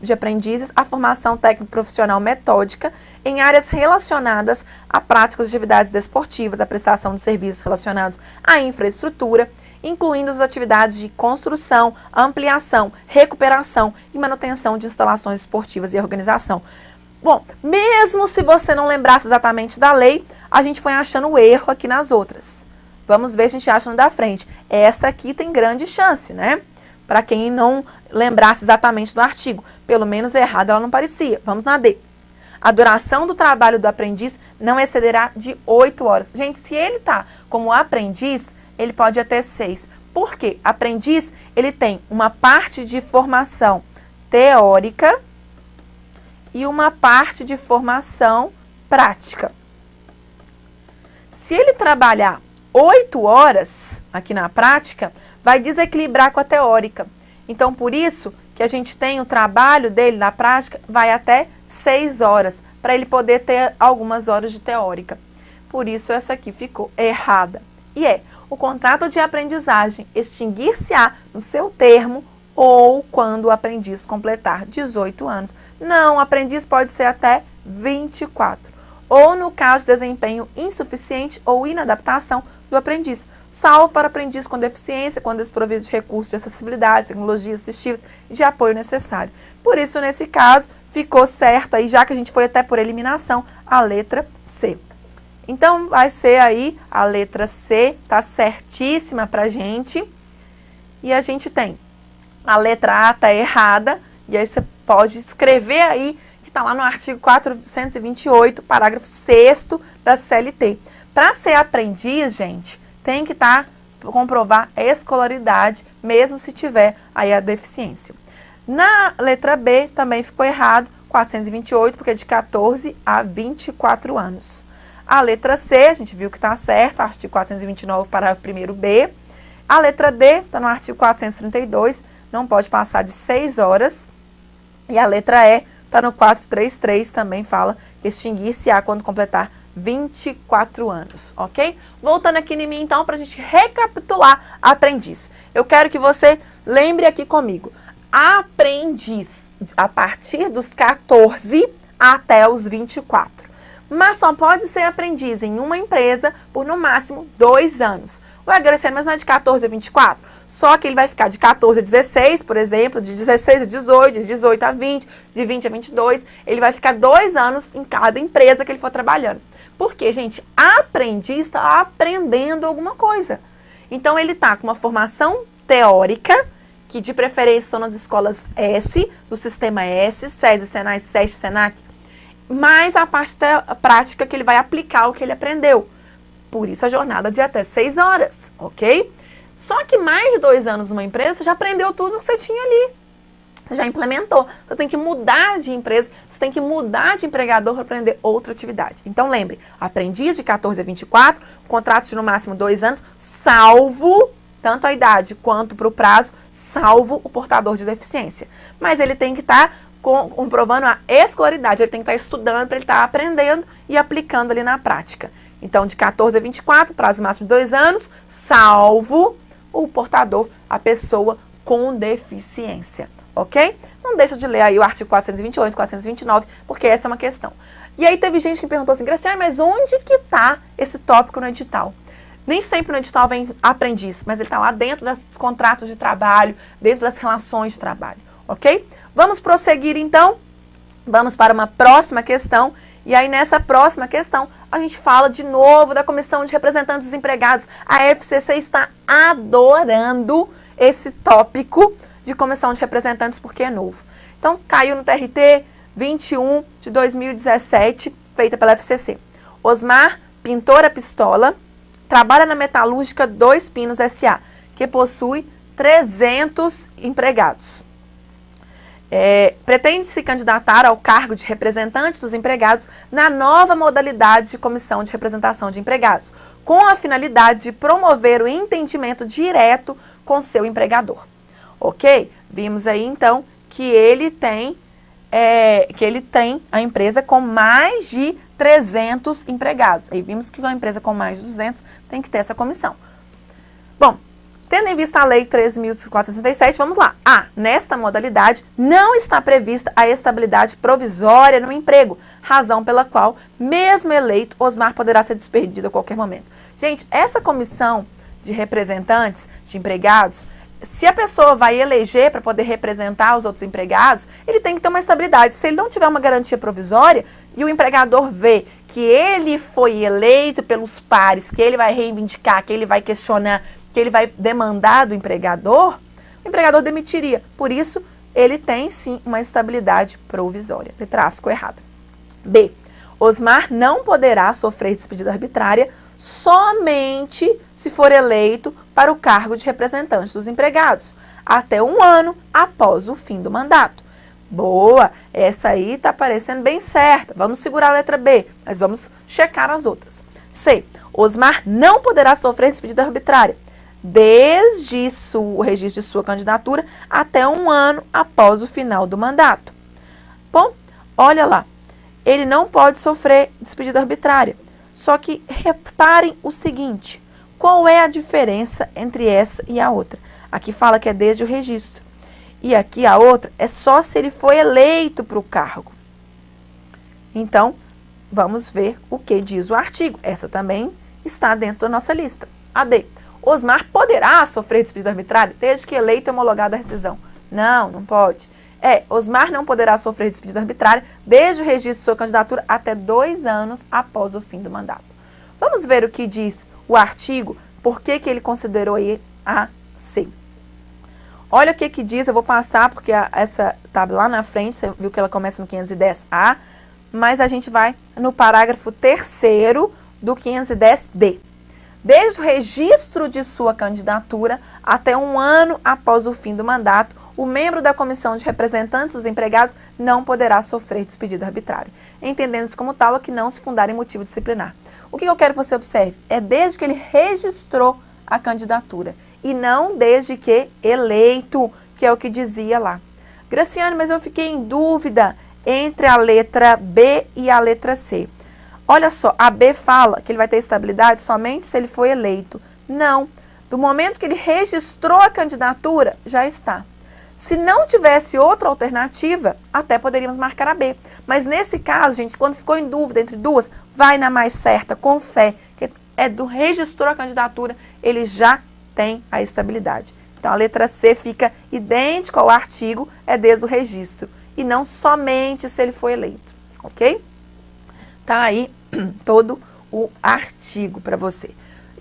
de aprendizes à formação técnico-profissional metódica em áreas relacionadas a práticas de atividades desportivas, a prestação de serviços relacionados à infraestrutura, incluindo as atividades de construção, ampliação, recuperação e manutenção de instalações esportivas e organização. Bom, mesmo se você não lembrasse exatamente da lei, a gente foi achando o erro aqui nas outras. Vamos ver se a gente acha no da frente. Essa aqui tem grande chance, né? Para quem não lembrasse exatamente do artigo. Pelo menos errado ela não parecia. Vamos na D. A duração do trabalho do aprendiz não excederá de 8 horas. Gente, se ele está como aprendiz, ele pode ir até 6. Por quê? Aprendiz, ele tem uma parte de formação teórica e uma parte de formação prática. Se ele trabalhar 8 horas aqui na prática, vai desequilibrar com a teórica. Então, por isso que a gente tem o trabalho dele na prática, vai até 6 horas, para ele poder ter algumas horas de teórica. Por isso, essa aqui ficou errada. E o contrato de aprendizagem extinguir-se-á no seu termo ou quando o aprendiz completar 18 anos. Não, o aprendiz pode ser até 24. Ou no caso de desempenho insuficiente ou inadaptação do aprendiz, salvo para aprendiz com deficiência, quando desprovido de recursos de acessibilidade, tecnologias assistivas e de apoio necessário. Por isso, nesse caso, ficou certo aí, já que a gente foi até por eliminação, a letra C. Então, vai ser aí a letra C, tá certíssima pra gente. E a gente tem a letra A tá errada, e aí você pode escrever aí, que está lá no artigo 428, parágrafo 6º da CLT. Para ser aprendiz, gente, tem que comprovar a escolaridade, mesmo se tiver aí a deficiência. Na letra B, também ficou errado, 428, porque é de 14 a 24 anos. A letra C, a gente viu que está certo, artigo 429, parágrafo 1º-B. A letra D, está no artigo 432, não pode passar de 6 horas. E a letra E, está no 433, também fala que extinguir-se-á quando completar 24 anos, ok? Voltando aqui em mim, então, para a gente recapitular aprendiz. Eu quero que você lembre aqui comigo. Aprendiz, a partir dos 14 até os 24. Mas só pode ser aprendiz em uma empresa por, no máximo, 2 anos. Ué, Graciela, mas não é de 14 a 24? Só que ele vai ficar de 14 a 16, por exemplo, de 16 a 18, de 18 a 20, de 20 a 22. Ele vai ficar 2 anos em cada empresa que ele for trabalhando. Porque, gente, aprendiz está aprendendo alguma coisa. Então, ele está com uma formação teórica, que de preferência são nas escolas S, do sistema S, SESI, Senai, SESC, Senac, mais a parte prática que ele vai aplicar o que ele aprendeu. Por isso a jornada de até 6 horas, ok? Só que mais de 2 anos numa empresa, você já aprendeu tudo que você tinha ali. Você já implementou. Você tem que mudar de empresa, você tem que mudar de empregador para aprender outra atividade. Então lembre, aprendiz de 14 a 24, contrato de no máximo 2 anos, salvo tanto a idade quanto para o prazo, salvo o portador de deficiência. Mas ele tem que estar comprovando a escolaridade, ele tem que estar estudando para ele estar aprendendo e aplicando ali na prática. Então, de 14 a 24, prazo máximo de 2 anos, salvo o portador, a pessoa com deficiência, ok? Não deixa de ler aí o artigo 428, 429, porque essa é uma questão. E aí teve gente que perguntou assim, Graciane, mas onde que está esse tópico no edital? Nem sempre no edital vem aprendiz, mas ele está lá dentro dos contratos de trabalho, dentro das relações de trabalho, ok? Vamos prosseguir então, vamos para uma próxima questão. E aí, nessa próxima questão, a gente fala de novo da Comissão de Representantes dos Empregados. A FCC está adorando esse tópico de Comissão de Representantes porque é novo. Então, caiu no TRT 21 de 2017, feita pela FCC. Osmar Pintora Pistola trabalha na Metalúrgica 2 Pinos S.A., que possui 300 empregados. Pretende se candidatar ao cargo de representante dos empregados na nova modalidade de comissão de representação de empregados, com a finalidade de promover o entendimento direto com seu empregador. Ok? Vimos aí, então, que ele tem a empresa com mais de 300 empregados. Aí vimos que uma empresa com mais de 200 tem que ter essa comissão. Bom, tendo em vista a Lei 13.467, vamos lá. Nesta modalidade, não está prevista a estabilidade provisória no emprego, razão pela qual, mesmo eleito, Osmar poderá ser despedido a qualquer momento. Gente, essa comissão de representantes de empregados, se a pessoa vai eleger para poder representar os outros empregados, ele tem que ter uma estabilidade. Se ele não tiver uma garantia provisória e o empregador vê que ele foi eleito pelos pares, que ele vai reivindicar, que ele vai questionar, que ele vai demandar do empregador, o empregador demitiria. Por isso, ele tem sim uma estabilidade provisória. Letra A ficou errada. B. Osmar não poderá sofrer despedida arbitrária somente se for eleito para o cargo de representante dos empregados, até 1 ano após o fim do mandato. Boa! Essa aí está parecendo bem certa. Vamos segurar a letra B, mas vamos checar as outras. C. Osmar não poderá sofrer despedida arbitrária desde o registro de sua candidatura até 1 ano após o final do mandato. Bom, olha lá, ele não pode sofrer despedida arbitrária. Só que reparem o seguinte, qual é a diferença entre essa e a outra? Aqui fala que é desde o registro. E aqui a outra é só se ele foi eleito para o cargo. Então, vamos ver o que diz o artigo. Essa também está dentro da nossa lista. A D. Osmar poderá sofrer despedida arbitrária desde que eleito e homologada a rescisão. Não, não pode. Osmar não poderá sofrer despedida arbitrária desde o registro de sua candidatura até 2 anos após o fim do mandato. Vamos ver o que diz o artigo, por que ele considerou aí a C. Olha o que diz, eu vou passar porque essa está lá na frente, você viu que ela começa no 510A, mas a gente vai no parágrafo 3º do 510D. Desde o registro de sua candidatura até 1 ano após o fim do mandato, o membro da Comissão de Representantes dos Empregados não poderá sofrer despedida arbitrária, entendendo-se como tal a que não se fundar em motivo disciplinar. O que eu quero que você observe é desde que ele registrou a candidatura e não desde que eleito, que é o que dizia lá. Graciane, mas eu fiquei em dúvida entre a letra B e a letra C. Olha só, a B fala que ele vai ter estabilidade somente se ele for eleito. Não. Do momento que ele registrou a candidatura, já está. Se não tivesse outra alternativa, até poderíamos marcar a B. Mas nesse caso, gente, quando ficou em dúvida entre duas, vai na mais certa, com fé, que registrou a candidatura, ele já tem a estabilidade. Então, a letra C fica idêntica ao artigo, é desde o registro, e não somente se ele for eleito, ok? Tá aí todo o artigo para você.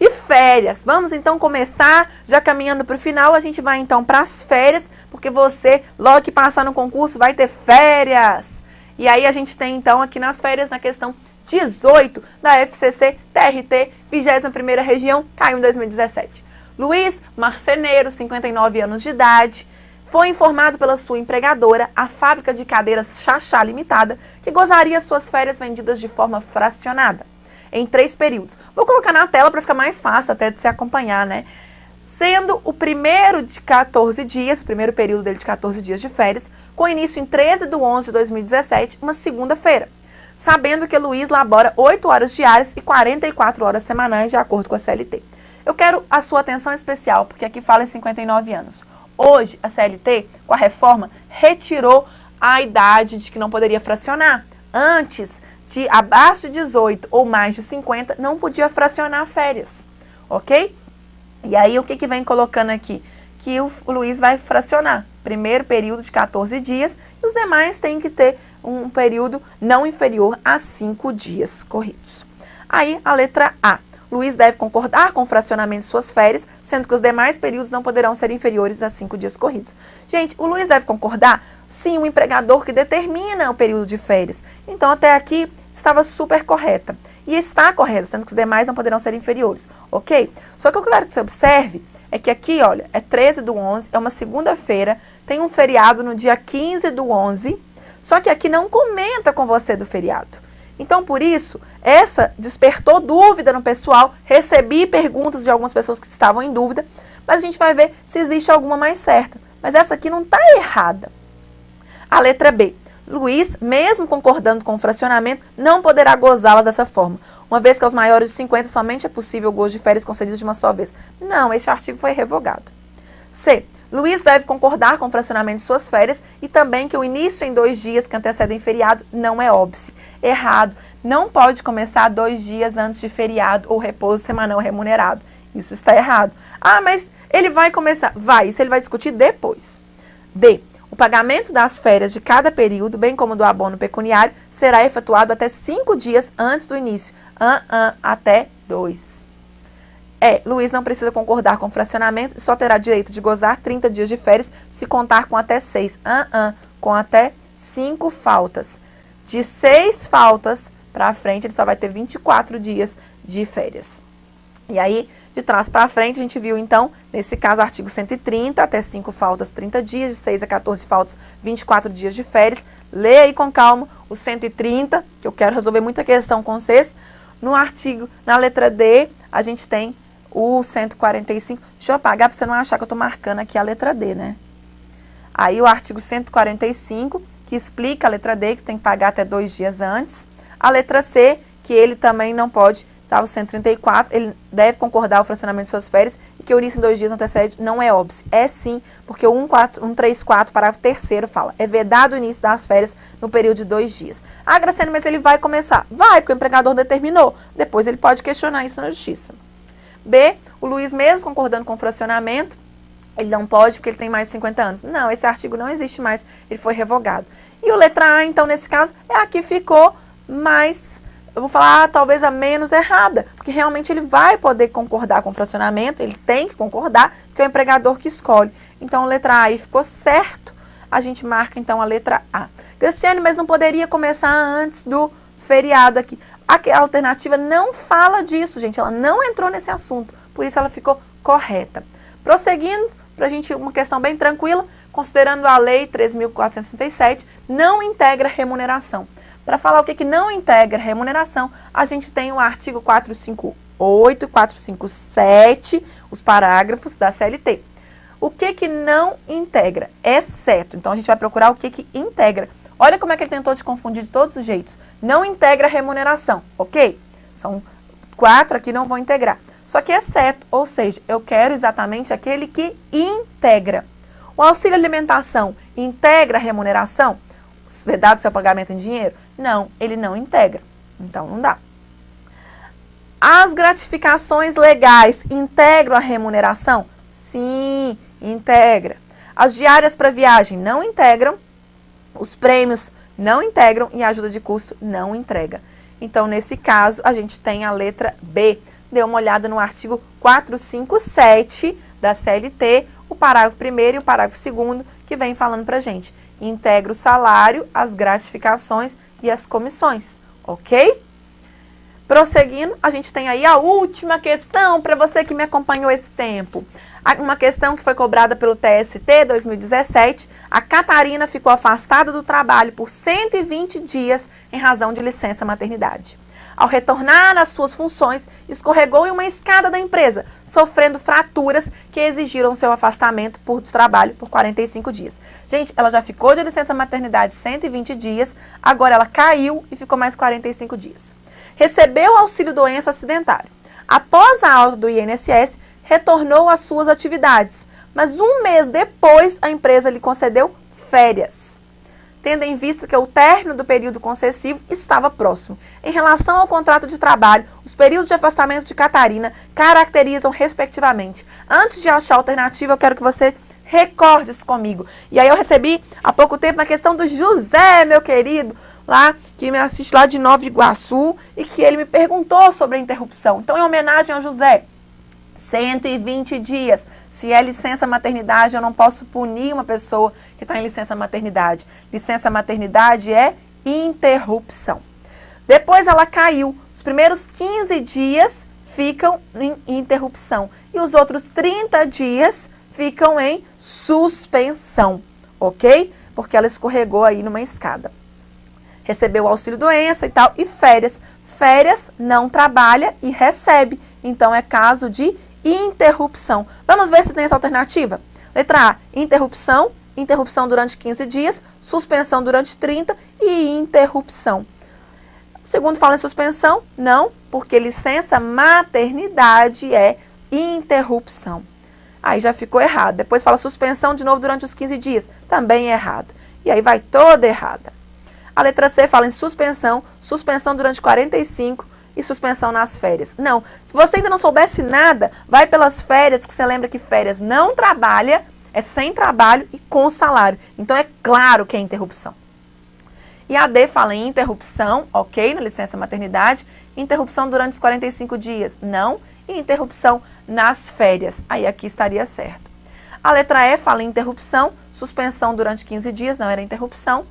E férias. Vamos então começar, já caminhando para o final, a gente vai então para as férias, porque você, logo que passar no concurso, vai ter férias. E aí a gente tem então aqui nas férias, na questão 18 da FCC TRT, 21ª região, caiu em 2017. Luiz Marceneiro, 59 anos de idade, foi informado pela sua empregadora, a fábrica de cadeiras Xaxá Limitada, que gozaria suas férias vendidas de forma fracionada, em 3 períodos. Vou colocar na tela para ficar mais fácil até de se acompanhar, né? Sendo o primeiro de 14 dias, o primeiro período dele de 14 dias de férias, com início em 13/11/2017, uma segunda-feira. Sabendo que Luiz labora 8 horas diárias e 44 horas semanais, de acordo com a CLT. Eu quero a sua atenção especial, porque aqui fala em 59 anos. Hoje, a CLT, com a reforma, retirou a idade de que não poderia fracionar. Antes, de abaixo de 18 ou mais de 50, não podia fracionar férias, ok? E aí, o que vem colocando aqui? Que o Luiz vai fracionar. Primeiro período de 14 dias, e os demais têm que ter um período não inferior a 5 dias corridos. Aí, a letra A. Luiz deve concordar com o fracionamento de suas férias, sendo que os demais períodos não poderão ser inferiores a 5 dias corridos. Gente, o Luiz deve concordar? Sim, o empregador que determina o período de férias. Então, até aqui, estava super correta. E está correta, sendo que os demais não poderão ser inferiores, ok? Só que o que eu quero que você observe é que aqui, olha, é 13/11, é uma segunda-feira, tem um feriado no dia 15/11, só que aqui não comenta com você do feriado. Então, por isso, essa despertou dúvida no pessoal, recebi perguntas de algumas pessoas que estavam em dúvida, mas a gente vai ver se existe alguma mais certa. Mas essa aqui não está errada. A letra B. Luiz, mesmo concordando com o fracionamento, não poderá gozá-las dessa forma, uma vez que aos maiores de 50 somente é possível o gozo de férias concedidas de uma só vez. Não, este artigo foi revogado. C. Luiz deve concordar com o fracionamento de suas férias e também que o início em 2 dias que antecedem feriado não é óbice. Errado. Não pode começar 2 dias antes de feriado ou repouso semanal remunerado. Isso está errado. Ah, mas ele vai começar. Vai, isso ele vai discutir depois. D. O pagamento das férias de cada período, bem como do abono pecuniário, será efetuado até 5 dias antes do início. Até 2. Luiz não precisa concordar com o fracionamento e só terá direito de gozar 30 dias de férias se contar com até 6. Com até 5 faltas. De 6 faltas para frente, ele só vai ter 24 dias de férias. E aí, de trás para frente, a gente viu, então, nesse caso, artigo 130, até 5 faltas, 30 dias, de 6 a 14 faltas, 24 dias de férias. Leia aí com calma o 130, que eu quero resolver muita questão com vocês. No artigo, na letra D, a gente tem o 145. Deixa eu apagar para você não achar que eu estou marcando aqui a letra D, né? Aí o artigo 145, que explica a letra D, que tem que pagar até 2 dias antes. A letra C, que ele também não pode, tá? O 134, ele deve concordar o fracionamento de suas férias e que o início em 2 dias antecede não é óbice. É sim, porque o 134, parágrafo 3º fala, é vedado o início das férias no período de 2 dias. Ah, Graciane, mas ele vai começar? Vai, porque o empregador determinou. Depois ele pode questionar isso na justiça. B, o Luiz, mesmo concordando com o fracionamento, ele não pode porque ele tem mais de 50 anos. Não, esse artigo não existe mais, ele foi revogado. E o letra A, então, nesse caso, é a que ficou mais, eu vou falar, talvez a menos errada, porque realmente ele vai poder concordar com o fracionamento, ele tem que concordar, porque é o empregador que escolhe. Então, a letra A aí ficou certo, a gente marca, então, a letra A. Graciane, mas não poderia começar antes do feriado aqui. A alternativa não fala disso, gente, ela não entrou nesse assunto, por isso ela ficou correta. Prosseguindo, para a gente, uma questão bem tranquila, considerando a Lei 3.467, não integra remuneração. Para falar o que não integra remuneração, a gente tem o artigo 458 e 457, os parágrafos da CLT. O que não integra? Exceto. Então, a gente vai procurar o que integra. Olha como é que ele tentou te confundir de todos os jeitos. Não integra remuneração, ok? São 4 aqui, não vão integrar. Só que exceto, ou seja, eu quero exatamente aquele que integra. O auxílio alimentação integra a remuneração? Vedado seu pagamento em dinheiro? Não, ele não integra. Então, não dá. As gratificações legais integram a remuneração? Sim, integra. As diárias para viagem não integram. Os prêmios não integram e a ajuda de custo não entrega. Então, nesse caso, a gente tem a letra B. dê uma olhada no artigo 457 da CLT, o parágrafo 1º e o parágrafo 2º, que vem falando pra gente. Integra o salário, as gratificações e as comissões, ok? Prosseguindo, a gente tem aí a última questão para você que me acompanhou esse tempo. Uma questão que foi cobrada pelo TST 2017, a Catarina ficou afastada do trabalho por 120 dias em razão de licença maternidade. Ao retornar às suas funções, escorregou em uma escada da empresa, sofrendo fraturas que exigiram seu afastamento de trabalho por 45 dias. Gente, ela já ficou de licença maternidade 120 dias, agora ela caiu e ficou mais 45 dias. Recebeu auxílio doença acidentário. Após a alta do INSS, retornou às suas atividades, mas um mês depois a empresa lhe concedeu férias, tendo em vista que o término do período concessivo estava próximo. Em relação ao contrato de trabalho, os períodos de afastamento de Catarina caracterizam respectivamente. Antes de achar a alternativa, eu quero que você recorde isso comigo. E aí eu recebi há pouco tempo a questão do José, meu querido, lá, que me assiste lá de Nova Iguaçu, e que ele me perguntou sobre a interrupção. Então, em homenagem ao José, 120 dias. Se é licença maternidade, eu não posso punir uma pessoa que está em licença maternidade. Licença maternidade é interrupção. Depois ela caiu. Os primeiros 15 dias ficam em interrupção. E os outros 30 dias ficam em suspensão. Ok? Porque ela escorregou aí numa escada. Recebeu auxílio doença e tal. E férias. Férias não trabalha e recebe. Então é caso de interrupção. Vamos ver se tem essa alternativa. Letra A, interrupção. Interrupção durante 15 dias. Suspensão durante 30 e interrupção. O segundo fala em suspensão? Não, porque licença maternidade é interrupção. Aí já ficou errado. Depois fala suspensão de novo durante os 15 dias. Também é errado. E aí vai toda errada. A letra C fala em suspensão. Suspensão durante 45 e suspensão nas férias. Não, se você ainda não soubesse nada, vai pelas férias, que você lembra que férias não trabalha, é sem trabalho e com salário. Então é claro que é interrupção. E a D fala em interrupção, ok, na licença maternidade, interrupção durante os 45 dias, não, e interrupção nas férias, aí aqui estaria certo. A letra E fala em interrupção, suspensão durante 15 dias, não era interrupção,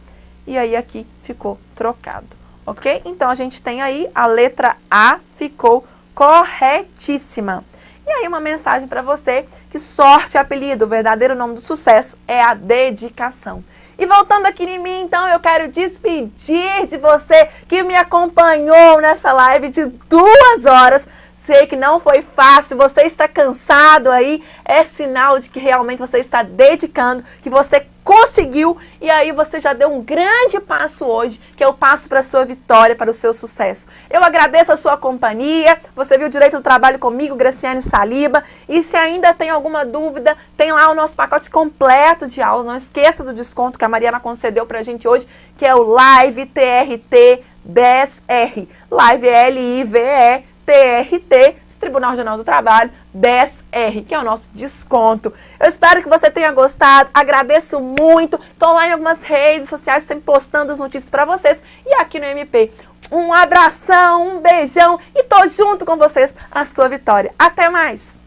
e aí aqui ficou trocado. Ok? Então, a gente tem aí a letra A ficou corretíssima. E aí, uma mensagem para você, que sorte é apelido, o verdadeiro nome do sucesso é a dedicação. E voltando aqui em mim, então, eu quero despedir de você que me acompanhou nessa live de 2 horas. Sei que não foi fácil, você está cansado aí, é sinal de que realmente você está dedicando, que você conseguiu e aí você já deu um grande passo hoje, que é o passo para a sua vitória, para o seu sucesso. Eu agradeço a sua companhia, você viu Direito do Trabalho comigo, Graciane Saliba, e se ainda tem alguma dúvida, tem lá o nosso pacote completo de aula, não esqueça do desconto que a Mariana concedeu para a gente hoje, que é o Live TRT 10R, Live L-I-V-E TRT, Tribunal Regional do Trabalho, 10R, que é o nosso desconto. Eu espero que você tenha gostado, agradeço muito. Estou lá em algumas redes sociais, sempre postando as notícias para vocês e aqui no MP. Um abração, um beijão e tô junto com vocês, a sua vitória. Até mais!